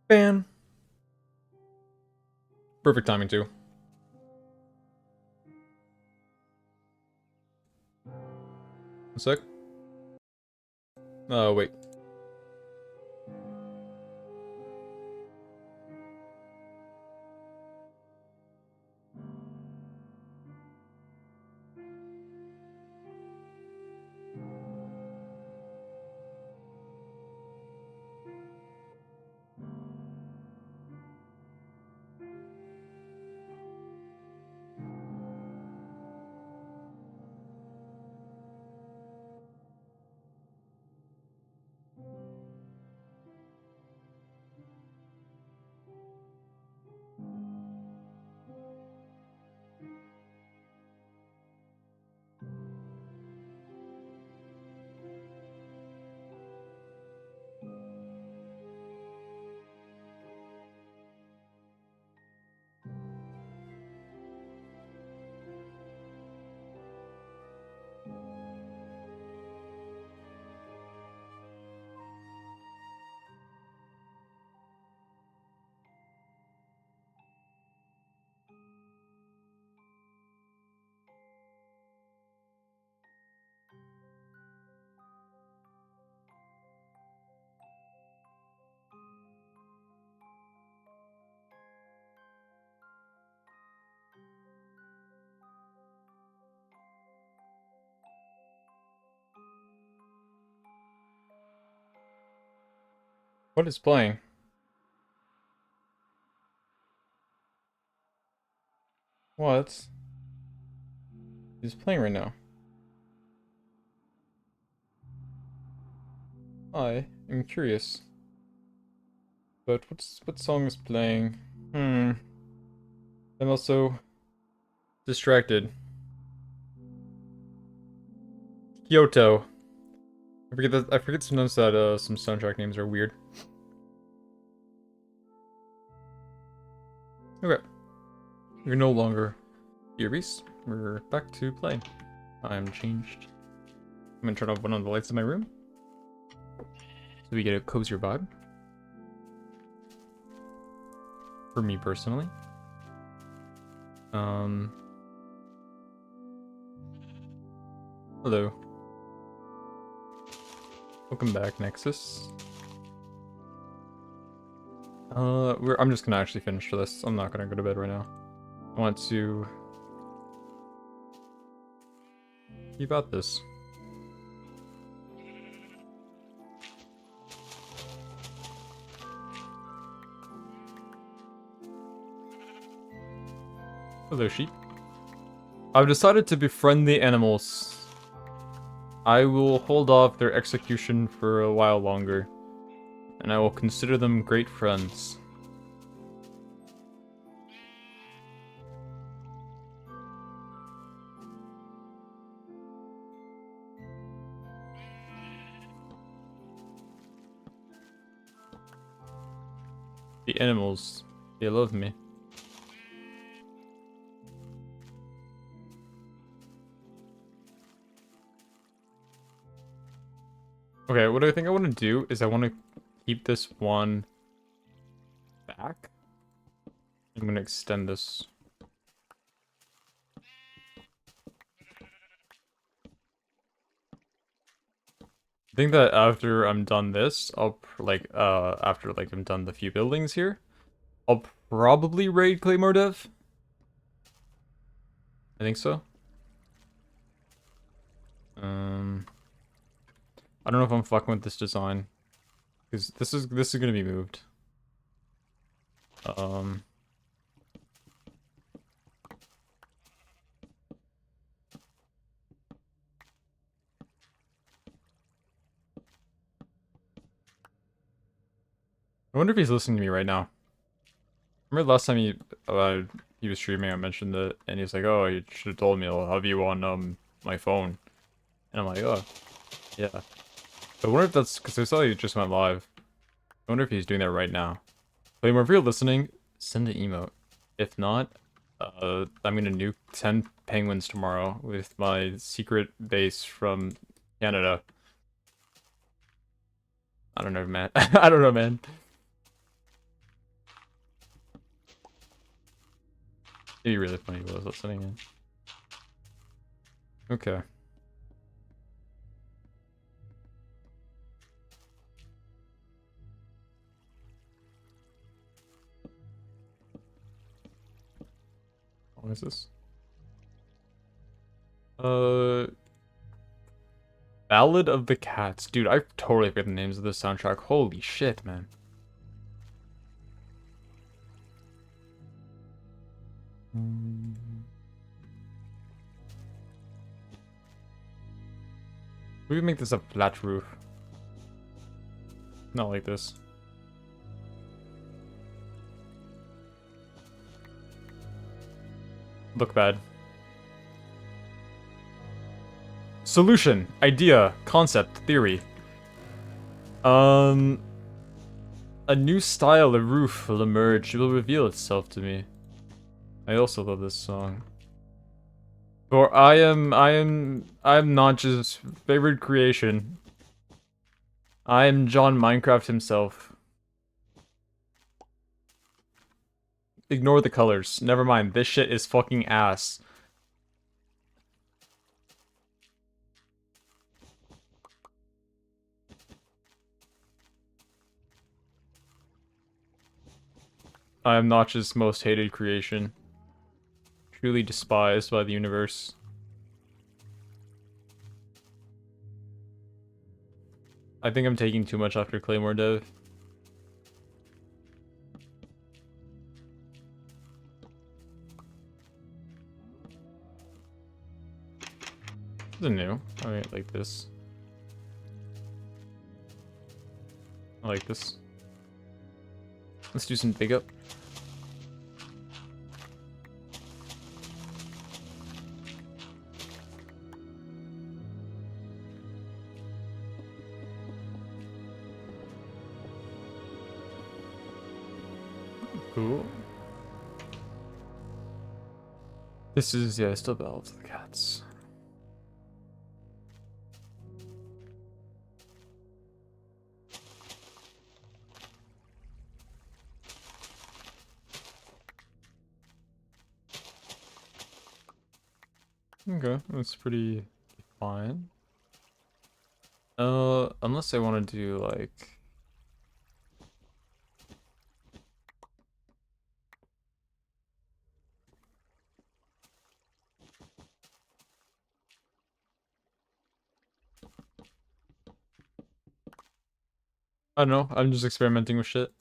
Ban. Perfect timing too. A sec. Wait. What is playing? What? He's playing right now. I am curious. But what song is playing? I'm also distracted. Kyoto. I forget sometimes that some soundtrack names are weird. Okay. We're no longer Beast. We're back to playing. I'm changed. I'm gonna turn off one of the lights in my room, so we get a cozier vibe. For me personally. Hello. Welcome back, Nexus. I'm just gonna actually finish this. I'm not gonna go to bed right now. I want to keep out this. Hello, sheep. I've decided to befriend the animals. I will hold off their execution for a while longer, and I will consider them great friends. The animals, they love me. Okay, what I think I want to do is I want to keep this one back. I'm going to extend this. I think that after I'm done this, after I'm done the few buildings here, I'll probably raid Claymore Dev. I think so. I don't know if I'm fucking with this design, because this is gonna be moved. I wonder if he's listening to me right now. Remember last time he was streaming, I mentioned that, and he's like, "Oh, you should have told me. I'll have you on my phone." And I'm like, "Oh, yeah." I wonder if that's because I saw you just went live. I wonder if he's doing that right now. Claymore, if you're listening, send an emote. If not, I'm gonna nuke 10 penguins tomorrow with my secret base from Canada. I don't know, man. I don't know, man. It'd be really funny if I was listening in. Okay. How long is this? Uh, Ballad of the Cats. Dude, I totally forget the names of this soundtrack. Holy shit, man. We can make this a flat roof. Not like this. Look bad. Solution. Idea. Concept. Theory. A new style of roof will emerge. It will reveal itself to me. I also love this song. For I am Notch's favorite creation. I am John Minecraft himself. Ignore the colors. Never mind. This shit is fucking ass. I am Notch's most hated creation. Truly despised by the universe. I think I'm taking too much after Claymore Dev. This is new. I mean, like this. I like this. Let's do some big up. Cool. This is, yeah, still Ballad of the Cats. Okay, that's pretty fine. Unless I want to do, like... I don't know, I'm just experimenting with shit.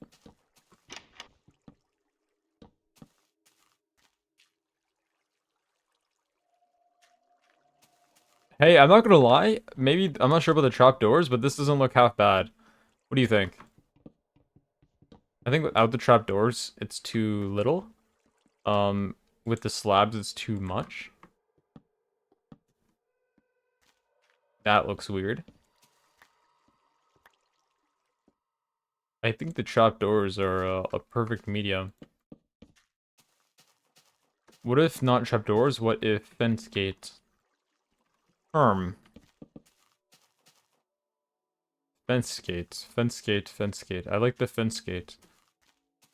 Hey, I'm not gonna lie. Maybe I'm not sure about the trapdoors, but this doesn't look half bad. What do you think? I think without the trapdoors, it's too little. Um, with the slabs, it's too much. That looks weird. I think the trapdoors are a perfect medium. What if not trapdoors? What if fence gates? Firm. Fence gate. Fence gate. Fence gate. I like the fence gate.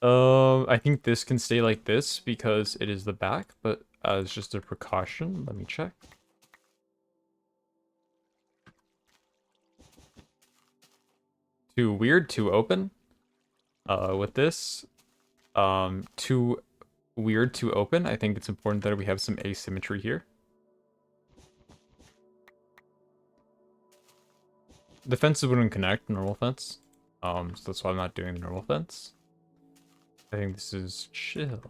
I think this can stay like this because it is the back, but as just a precaution, let me check. Too weird, too open. With this, too weird, too open. I think it's important that we have some asymmetry here. The fences wouldn't connect, normal fence. So that's why I'm not doing the normal fence. I think this is chill.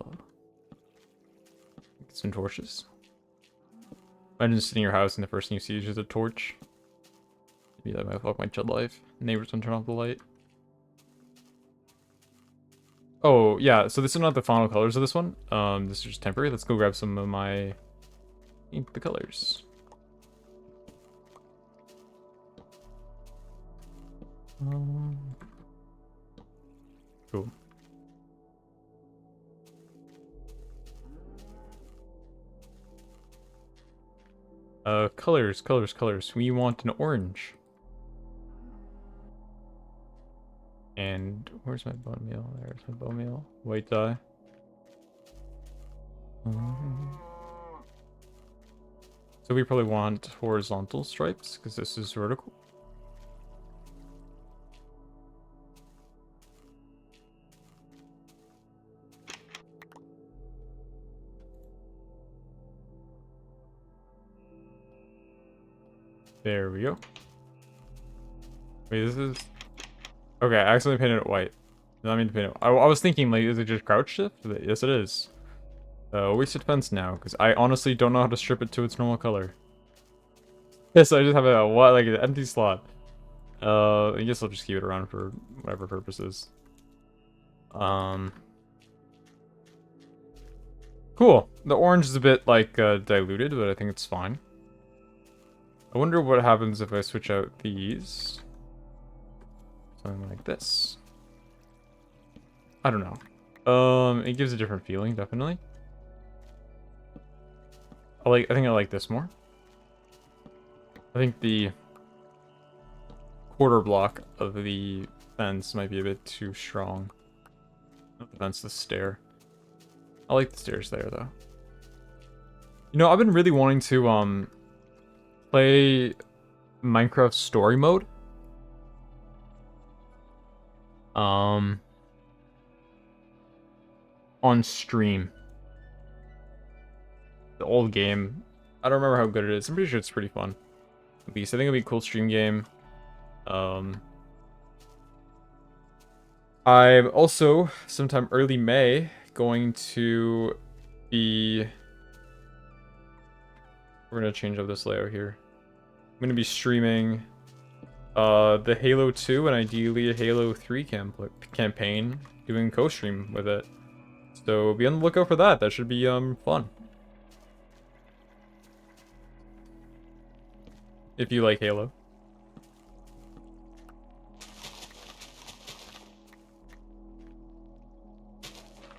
Get some torches. Imagine just sitting in your house and the first thing you see is just a torch. Maybe that might fuck my chill life. Neighbors don't turn off the light. Oh, yeah, so this is not the final colors of this one. This is just temporary. Let's go grab some of my... Ink the colors. Cool. Colors, colors, colors. We want an orange. And where's my bone meal? There's my bone meal. White dye. So we probably want horizontal stripes because this is vertical. There we go. Wait, this is... Okay, I accidentally painted it white. No, I mean to paint it... I was thinking, like, is it just crouch shift? Yes, it is. Wasted fence now, because I honestly don't know how to strip it to its normal color. Yes, I just have a, what, like, an empty slot. I guess I'll just keep it around for whatever purposes. Cool. The orange is a bit, like, diluted, but I think it's fine. I wonder what happens if I switch out these. Something like this. I don't know. It gives a different feeling, definitely. I think I like this more. I think the quarter block of the fence might be a bit too strong. Not the fence, the stair. I like the stairs there, though. You know, I've been really wanting to, play Minecraft story mode. On stream. The old game. I don't remember how good it is. I'm pretty sure it's pretty fun. At least I think it'll be a cool stream game. I'm also, sometime early May, going to be... We're going to change up this layout here. I'm going to be streaming the Halo 2 and ideally a Halo 3 campaign, doing co-stream with it. So be on the lookout for that. That should be fun. If you like Halo.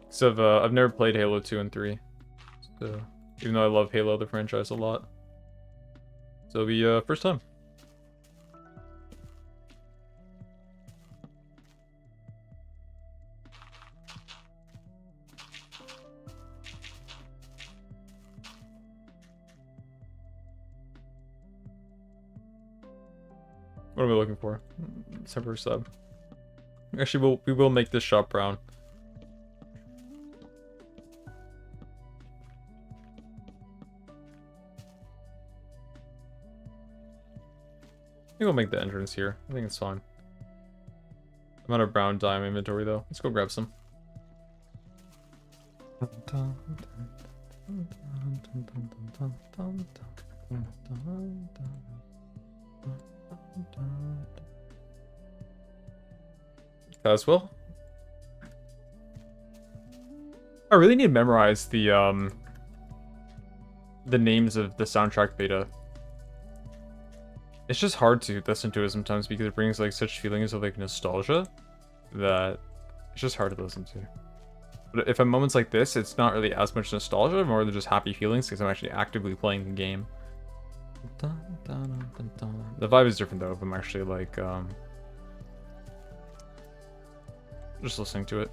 So I've never played Halo 2 and 3. So even though I love Halo the franchise a lot. So it'll be first time. What am I looking for? Temporary sub. Actually, we will make this shop brown. I think we'll make the entrance here. I think it's fine. I'm out of brown dye in my inventory though. Let's go grab some. As well. I really need to memorize the names of the soundtrack beta. It's just hard to listen to it sometimes because it brings like such feelings of like nostalgia that it's just hard to listen to. But if at moments like this, it's not really as much nostalgia, more than just happy feelings because I'm actually actively playing the game. The vibe is different though if I'm actually like just listening to it.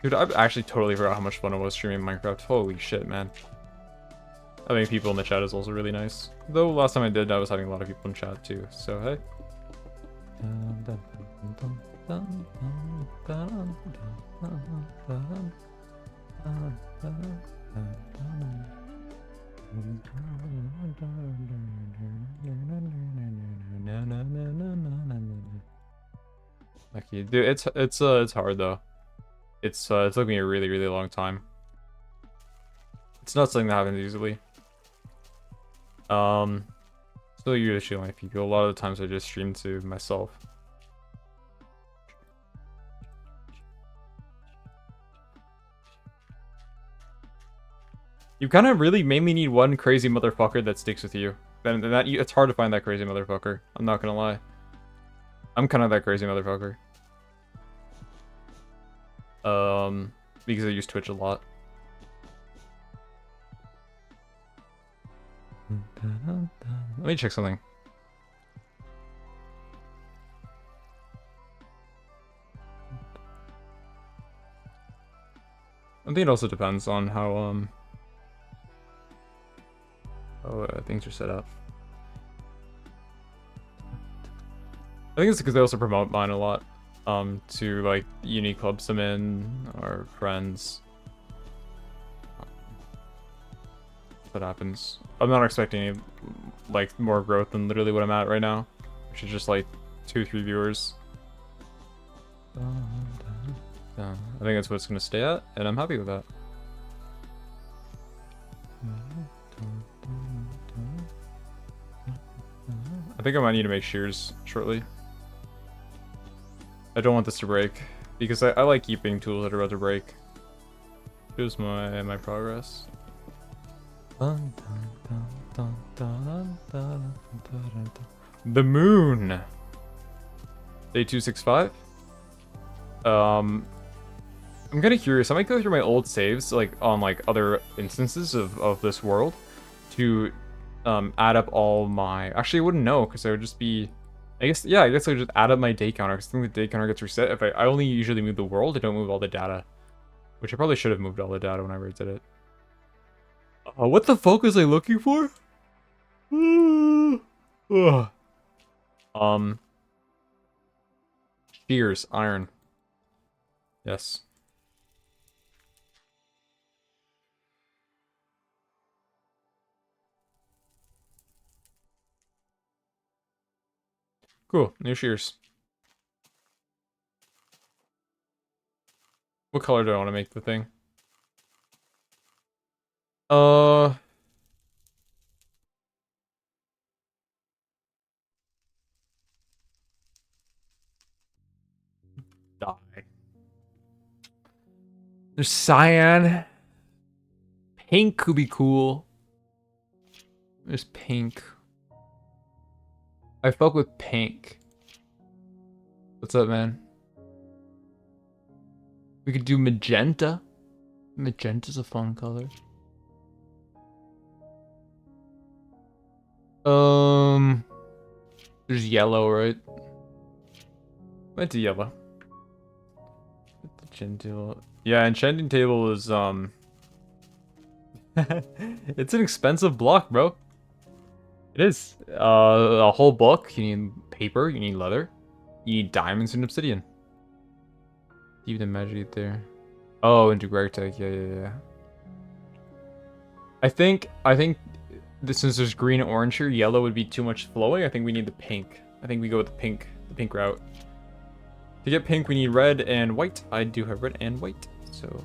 Dude, I've actually totally forgot how much fun it was streaming Minecraft. Holy shit, man. Having people in the chat is also really nice. Though last time I did, I was having a lot of people in chat too, so hey. Okay, dude, it's hard though. It took me a really long time. It's not something that happens easily. Still usually my people. A lot of the times I just stream to myself. You kind of really mainly need one crazy motherfucker that sticks with you. Then that it's hard to find that crazy motherfucker. I'm not gonna lie. I'm kind of that crazy motherfucker. Because I use Twitch a lot. Let me check something. I think it also depends on how things are set up. I think it's because they also promote mine a lot to like unique clubs I'm in or friends. That happens. I'm not expecting any like more growth than literally what I'm at right now, which is just like 2-3 viewers. I think that's what it's gonna stay at, and I'm happy with that. I think I might need to make shears shortly. I don't want this to break because I like keeping tools that are about to break. Here's my progress. The moon. Day 265. I'm kind of curious. I might go through my old saves, like on like other instances of this world, to add up all my. Actually, I wouldn't know because I would just be. I guess I would just add up my day counter because I think the day counter gets reset if I only usually move the world. I don't move all the data, which I probably should have moved all the data whenever I did it. What the fuck was I looking for? Shears, iron. Yes. Cool, new shears. What color do I want to make the thing? Die. There's cyan. Pink could be cool. There's pink. I fuck with pink. What's up, man? We could do magenta. Magenta's a fun color. There's yellow, right? Might do yellow. Yeah, enchanting table is it's an expensive block, bro. It is. A whole book. You need paper. You need leather. You need diamonds and obsidian. Even imagine there. Oh, into Tech. Yeah. I think since there's green and orange here, yellow would be too much flowing. I think we need the pink. I think we go with the pink route. To get pink, we need red and white. I do have red and white, so.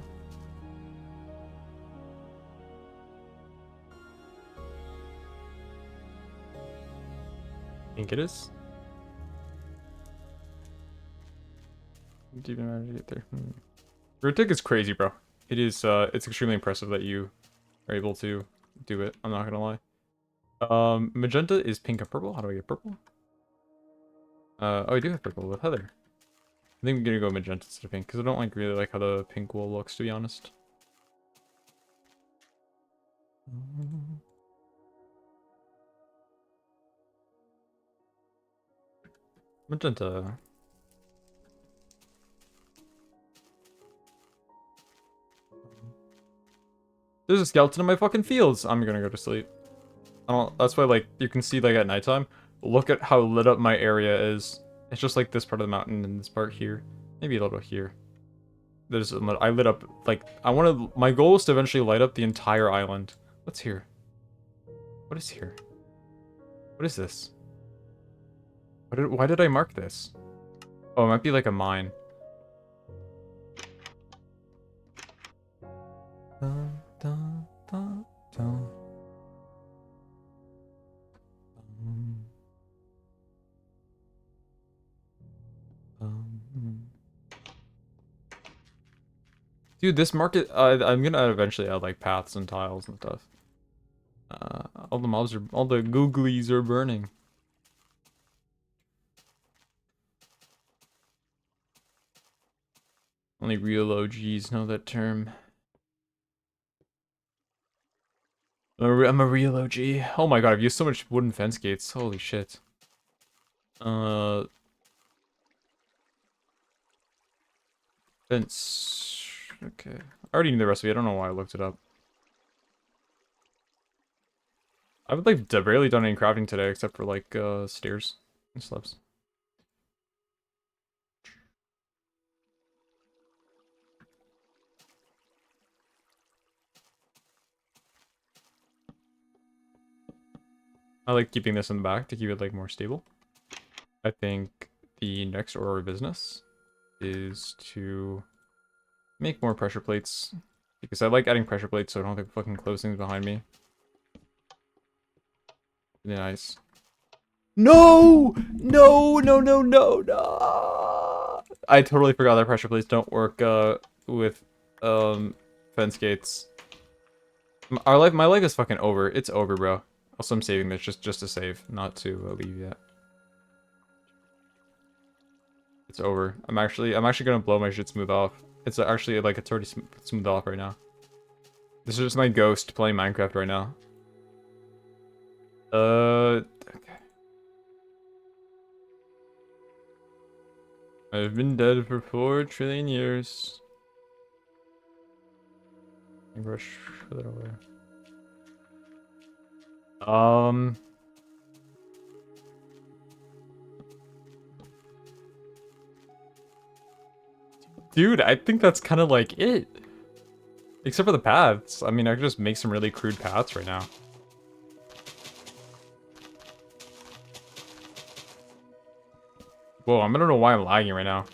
Pink it is. Didn't even manage to get there. Rotic is crazy, bro. It is, it's extremely impressive that you are able to do it. I'm not gonna lie. Magenta is pink and purple. How do I get purple? Oh, I do have purple with Heather. I think I'm gonna go magenta instead of pink, because I don't really like how the pink wool looks, to be honest. Magenta. There's a skeleton in my fucking fields. I'm gonna go to sleep. I don't. That's why, like, you can see, like, at nighttime. Look at how lit up my area is. It's just like this part of the mountain and this part here. Maybe a little here. I lit up, like, my goal is to eventually light up the entire island. What's here? What is here? What is this? Why did I mark this? Oh, it might be like a mine. Dun, dun, dun, dun. Dude, this market, I'm gonna eventually add like paths and tiles and stuff. All the googlies are burning. Only real OGs know that term. I'm a real OG. Oh my god, I've used so much wooden fence gates. Holy shit. Fence. Okay. I already knew the recipe. I don't know why I looked it up. I've like barely done any crafting today except for like stairs and slabs. I like keeping this in the back to keep it like more stable. I think the next order of business is to make more pressure plates because I like adding pressure plates so I don't have to fucking close things behind me. Nice. No! No, no, no, no, no! I totally forgot that pressure plates don't work with fence gates. My life is fucking over. It's over, bro. Also, I'm saving this just to save, not to leave yet. It's over. I'm actually gonna blow my shit smooth off. It's actually like it's already smooth off right now. This is just my ghost playing Minecraft right now. Okay. I've been dead for 4 trillion years. Rush that away. Dude, I think that's kind of like it. Except for the paths. I mean, I could just make some really crude paths right now. Whoa, I don't know why I'm lagging right now.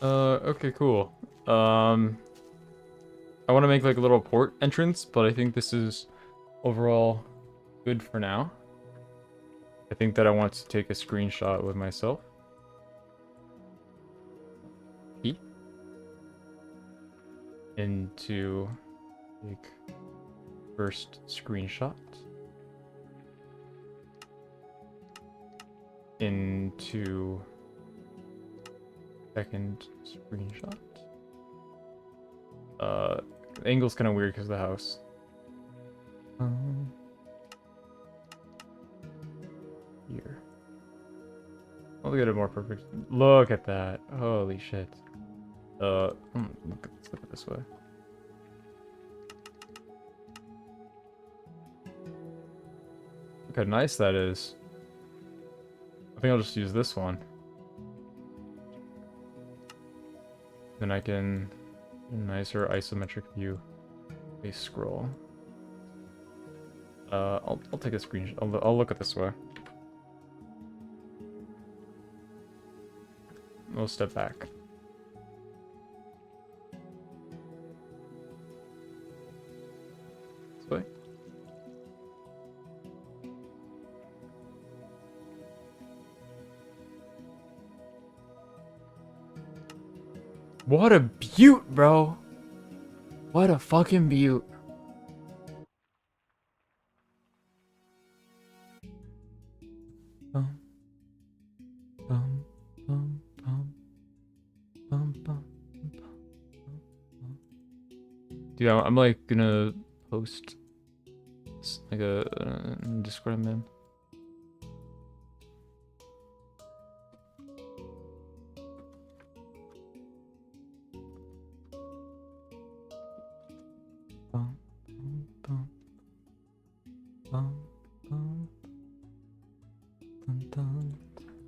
Okay, cool. I want to make like a little port entrance, but I think this is overall good for now. I think that I want to take a screenshot with myself. Into like first screenshot. Into second screenshot. The angle's kind of weird because of the house. I'll get it more perfect. Look at that. Holy shit. Let's look at this way. Look how nice that is. I think I'll just use this one. Then I can nicer isometric view. A scroll. I'll take a screenshot. I'll look at this way. We'll step back. This way. What a beaut, bro. What a fucking beaut. Dude, I'm like gonna post like a Discord, man.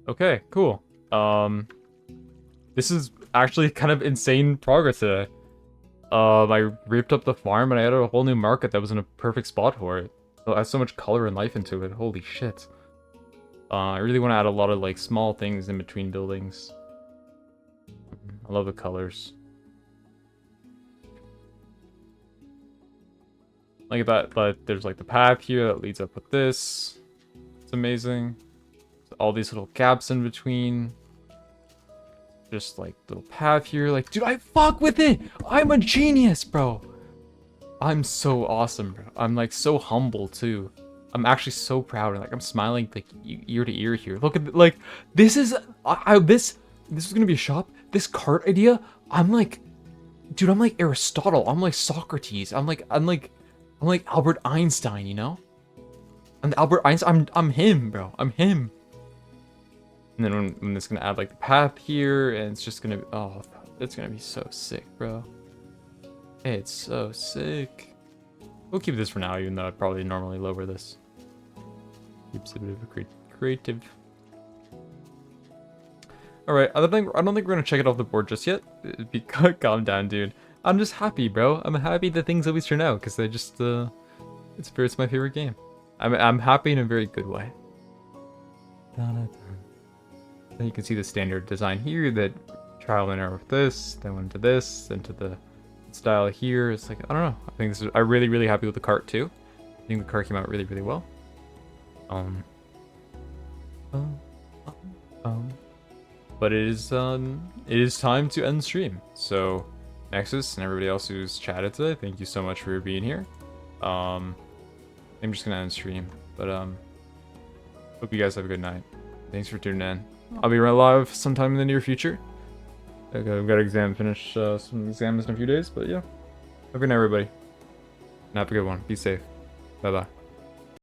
Okay, cool. This is actually kind of insane progress today. I ripped up the farm and I added a whole new market that was in a perfect spot for it. So it has so much color and life into it. Holy shit. I really want to add a lot of like small things in between buildings. I love the colors. Like that, but there's like the path here that leads up with this. It's amazing. All these little gaps in between. Just like little path here. Like, dude, I fuck with it. I'm a genius, bro. I'm so awesome, bro. I'm like so humble too. I'm actually so proud. Like I'm smiling like ear to ear here. Look at like this is this is gonna be a shop. This cart idea. I'm like, dude. I'm like Aristotle. I'm like Socrates. I'm like Albert Einstein. You know. I'm Albert Einstein. I'm him, bro. I'm him. And then when it's gonna add like the path here, and it's just gonna be, oh, it's gonna be so sick, bro. It's so sick. We'll keep this for now, even though I'd probably normally lower this. Keeps a bit of a creative. All right, I don't think we're gonna check it off the board just yet. Calm down, dude. I'm just happy, bro. I'm happy that things always turn out because they just it's my favorite game. I'm happy in a very good way. Then you can see the standard design here that trial and error with this, then went to this, then to the style here. It's like, I don't know. I think this is, I'm really happy with the cart too. I think the cart came out really well. But it is time to end stream. So Nexus and everybody else who's chatted today, thank you so much for being here. I'm just gonna end stream, but hope you guys have a good night. Thanks for tuning in. I'll be right live sometime in the near future. I've got finish some exams in a few days, but yeah. Have a good night, everybody. And have a good one. Be safe. Bye-bye.